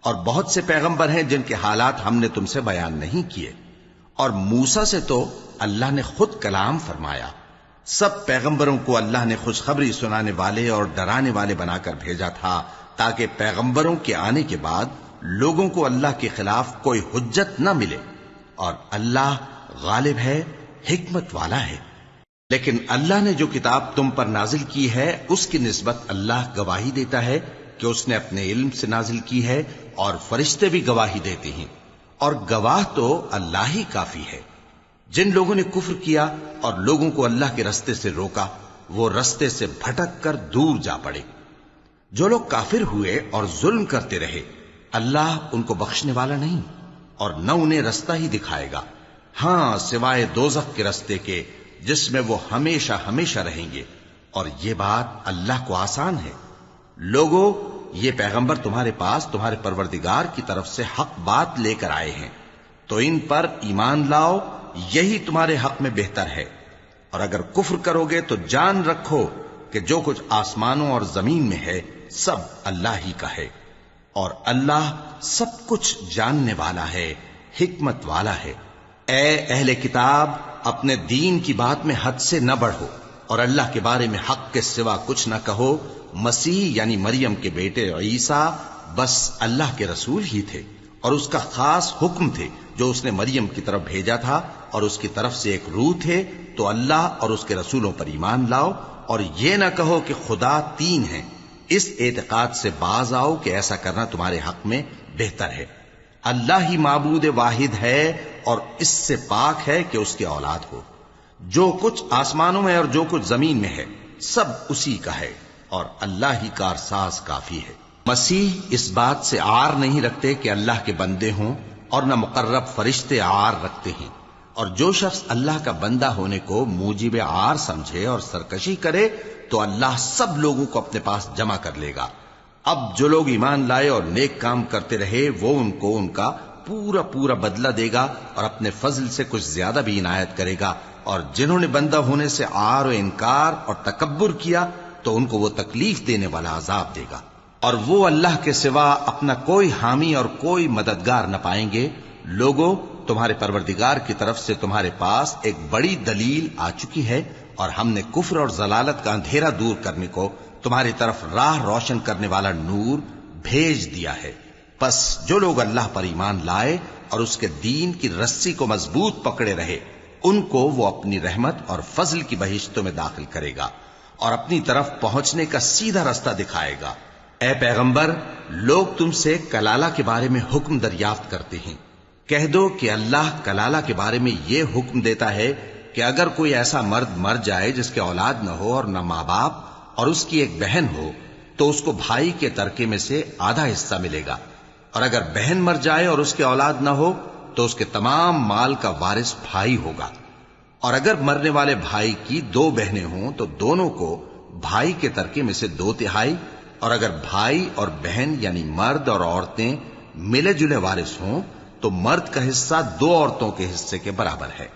اور بہت سے پیغمبر ہیں جن کے حالات ہم نے تم سے بیان نہیں کیے، اور موسیٰ سے تو اللہ نے خود کلام فرمایا۔ سب پیغمبروں کو اللہ نے خوشخبری سنانے والے اور ڈرانے والے بنا کر بھیجا تھا تاکہ پیغمبروں کے آنے کے بعد لوگوں کو اللہ کے خلاف کوئی حجت نہ ملے، اور اللہ غالب ہے، حکمت والا ہے۔ لیکن اللہ نے جو کتاب تم پر نازل کی ہے اس کی نسبت اللہ گواہی دیتا ہے کہ اس نے اپنے علم سے نازل کی ہے، اور فرشتے بھی گواہی دیتے ہیں، اور گواہ تو اللہ ہی کافی ہے۔ جن لوگوں نے کفر کیا اور لوگوں کو اللہ کے رستے سے روکا وہ رستے سے بھٹک کر دور جا پڑے۔ جو لوگ کافر ہوئے اور ظلم کرتے رہے اللہ ان کو بخشنے والا نہیں، اور نہ انہیں رستہ ہی دکھائے گا، ہاں سوائے دوزخ کے رستے کے جس میں وہ ہمیشہ ہمیشہ رہیں گے، اور یہ بات اللہ کو آسان ہے۔ لوگو، یہ پیغمبر تمہارے پاس تمہارے پروردگار کی طرف سے حق بات لے کر آئے ہیں، تو ان پر ایمان لاؤ، یہی تمہارے حق میں بہتر ہے، اور اگر کفر کرو گے تو جان رکھو کہ جو کچھ آسمانوں اور زمین میں ہے سب اللہ ہی کا ہے، اور اللہ سب کچھ جاننے والا ہے، حکمت والا ہے۔ اے اہل کتاب، اپنے دین کی بات میں حد سے نہ بڑھو، اور اللہ کے بارے میں حق کے سوا کچھ نہ کہو۔ مسیح یعنی مریم کے بیٹے عیسیٰ بس اللہ کے رسول ہی تھے، اور اس کا خاص حکم تھے جو اس نے مریم کی طرف بھیجا تھا، اور اس کی طرف سے ایک روح تھے، تو اللہ اور اس کے رسولوں پر ایمان لاؤ، اور یہ نہ کہو کہ خدا تین ہیں، اس اعتقاد سے باز آؤ کہ ایسا کرنا تمہارے حق میں بہتر ہے۔ اللہ ہی معبود واحد ہے اور اس سے پاک ہے کہ اس کی اولاد ہو۔ جو کچھ آسمانوں میں اور جو کچھ زمین میں ہے سب اسی کا ہے، اور اللہ ہی کارساز کافی ہے۔ مسیح اس بات سے عار نہیں رکھتے کہ اللہ کے بندے ہوں، اور نہ مقرب فرشتے عار رکھتے ہیں، اور جو شخص اللہ کا بندہ ہونے کو موجب عار سمجھے اور سرکشی کرے تو اللہ سب لوگوں کو اپنے پاس جمع کر لے گا۔ اب جو لوگ ایمان لائے اور نیک کام کرتے رہے وہ ان کو ان کا پورا پورا بدلہ دے گا، اور اپنے فضل سے کچھ زیادہ بھی عنایت کرے گا، اور جنہوں نے بندہ ہونے سے عار و انکار اور تکبر کیا تو ان کو وہ تکلیف دینے والا عذاب دے گا۔ اور وہ اللہ کے سوا اپنا کوئی حامی اور کوئی مددگار نہ پائیں گے۔ لوگوں، تمہارے پروردگار کی طرف سے تمہارے پاس ایک بڑی دلیل آ چکی ہے، اور ہم نے کفر اور ضلالت کا اندھیرا دور کرنے کو تمہاری طرف راہ روشن کرنے والا نور بھیج دیا ہے۔ پس جو لوگ اللہ پر ایمان لائے اور اس کے دین کی رسی کو مضبوط پکڑے رہے، ان کو وہ اپنی رحمت اور فضل کی بہشتوں میں داخل کرے گا اور اپنی طرف پہنچنے کا سیدھا راستہ دکھائے گا۔ اے پیغمبر، لوگ تم سے کلالہ کے بارے میں حکم دریافت کرتے ہیں۔ کہہ دو کہ اللہ کلالہ کے بارے میں یہ حکم دیتا ہے کہ اگر کوئی ایسا مرد مر جائے جس کے اولاد نہ ہو اور نہ ماں باپ اور اس کی ایک بہن ہو، تو اس کو بھائی کے ترکے میں سے آدھا حصہ ملے گا، اور اگر بہن مر جائے اور اس کے اولاد نہ ہو تو اس کے تمام مال کا وارث بھائی ہوگا۔ اور اگر مرنے والے بھائی کی 2 بہنیں ہوں تو دونوں کو بھائی کے ترکے میں سے 2/3، اور اگر بھائی اور بہن یعنی مرد اور عورتیں ملے جلے وارث ہوں تو مرد کا حصہ 2 عورتوں کے حصے کے برابر ہے۔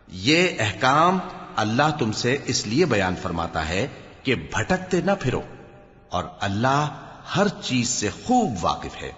یہ احکام اللہ تم سے اس لیے بیان فرماتا ہے کہ بھٹکتے نہ پھرو، اور اللہ ہر چیز سے خوب واقف ہے۔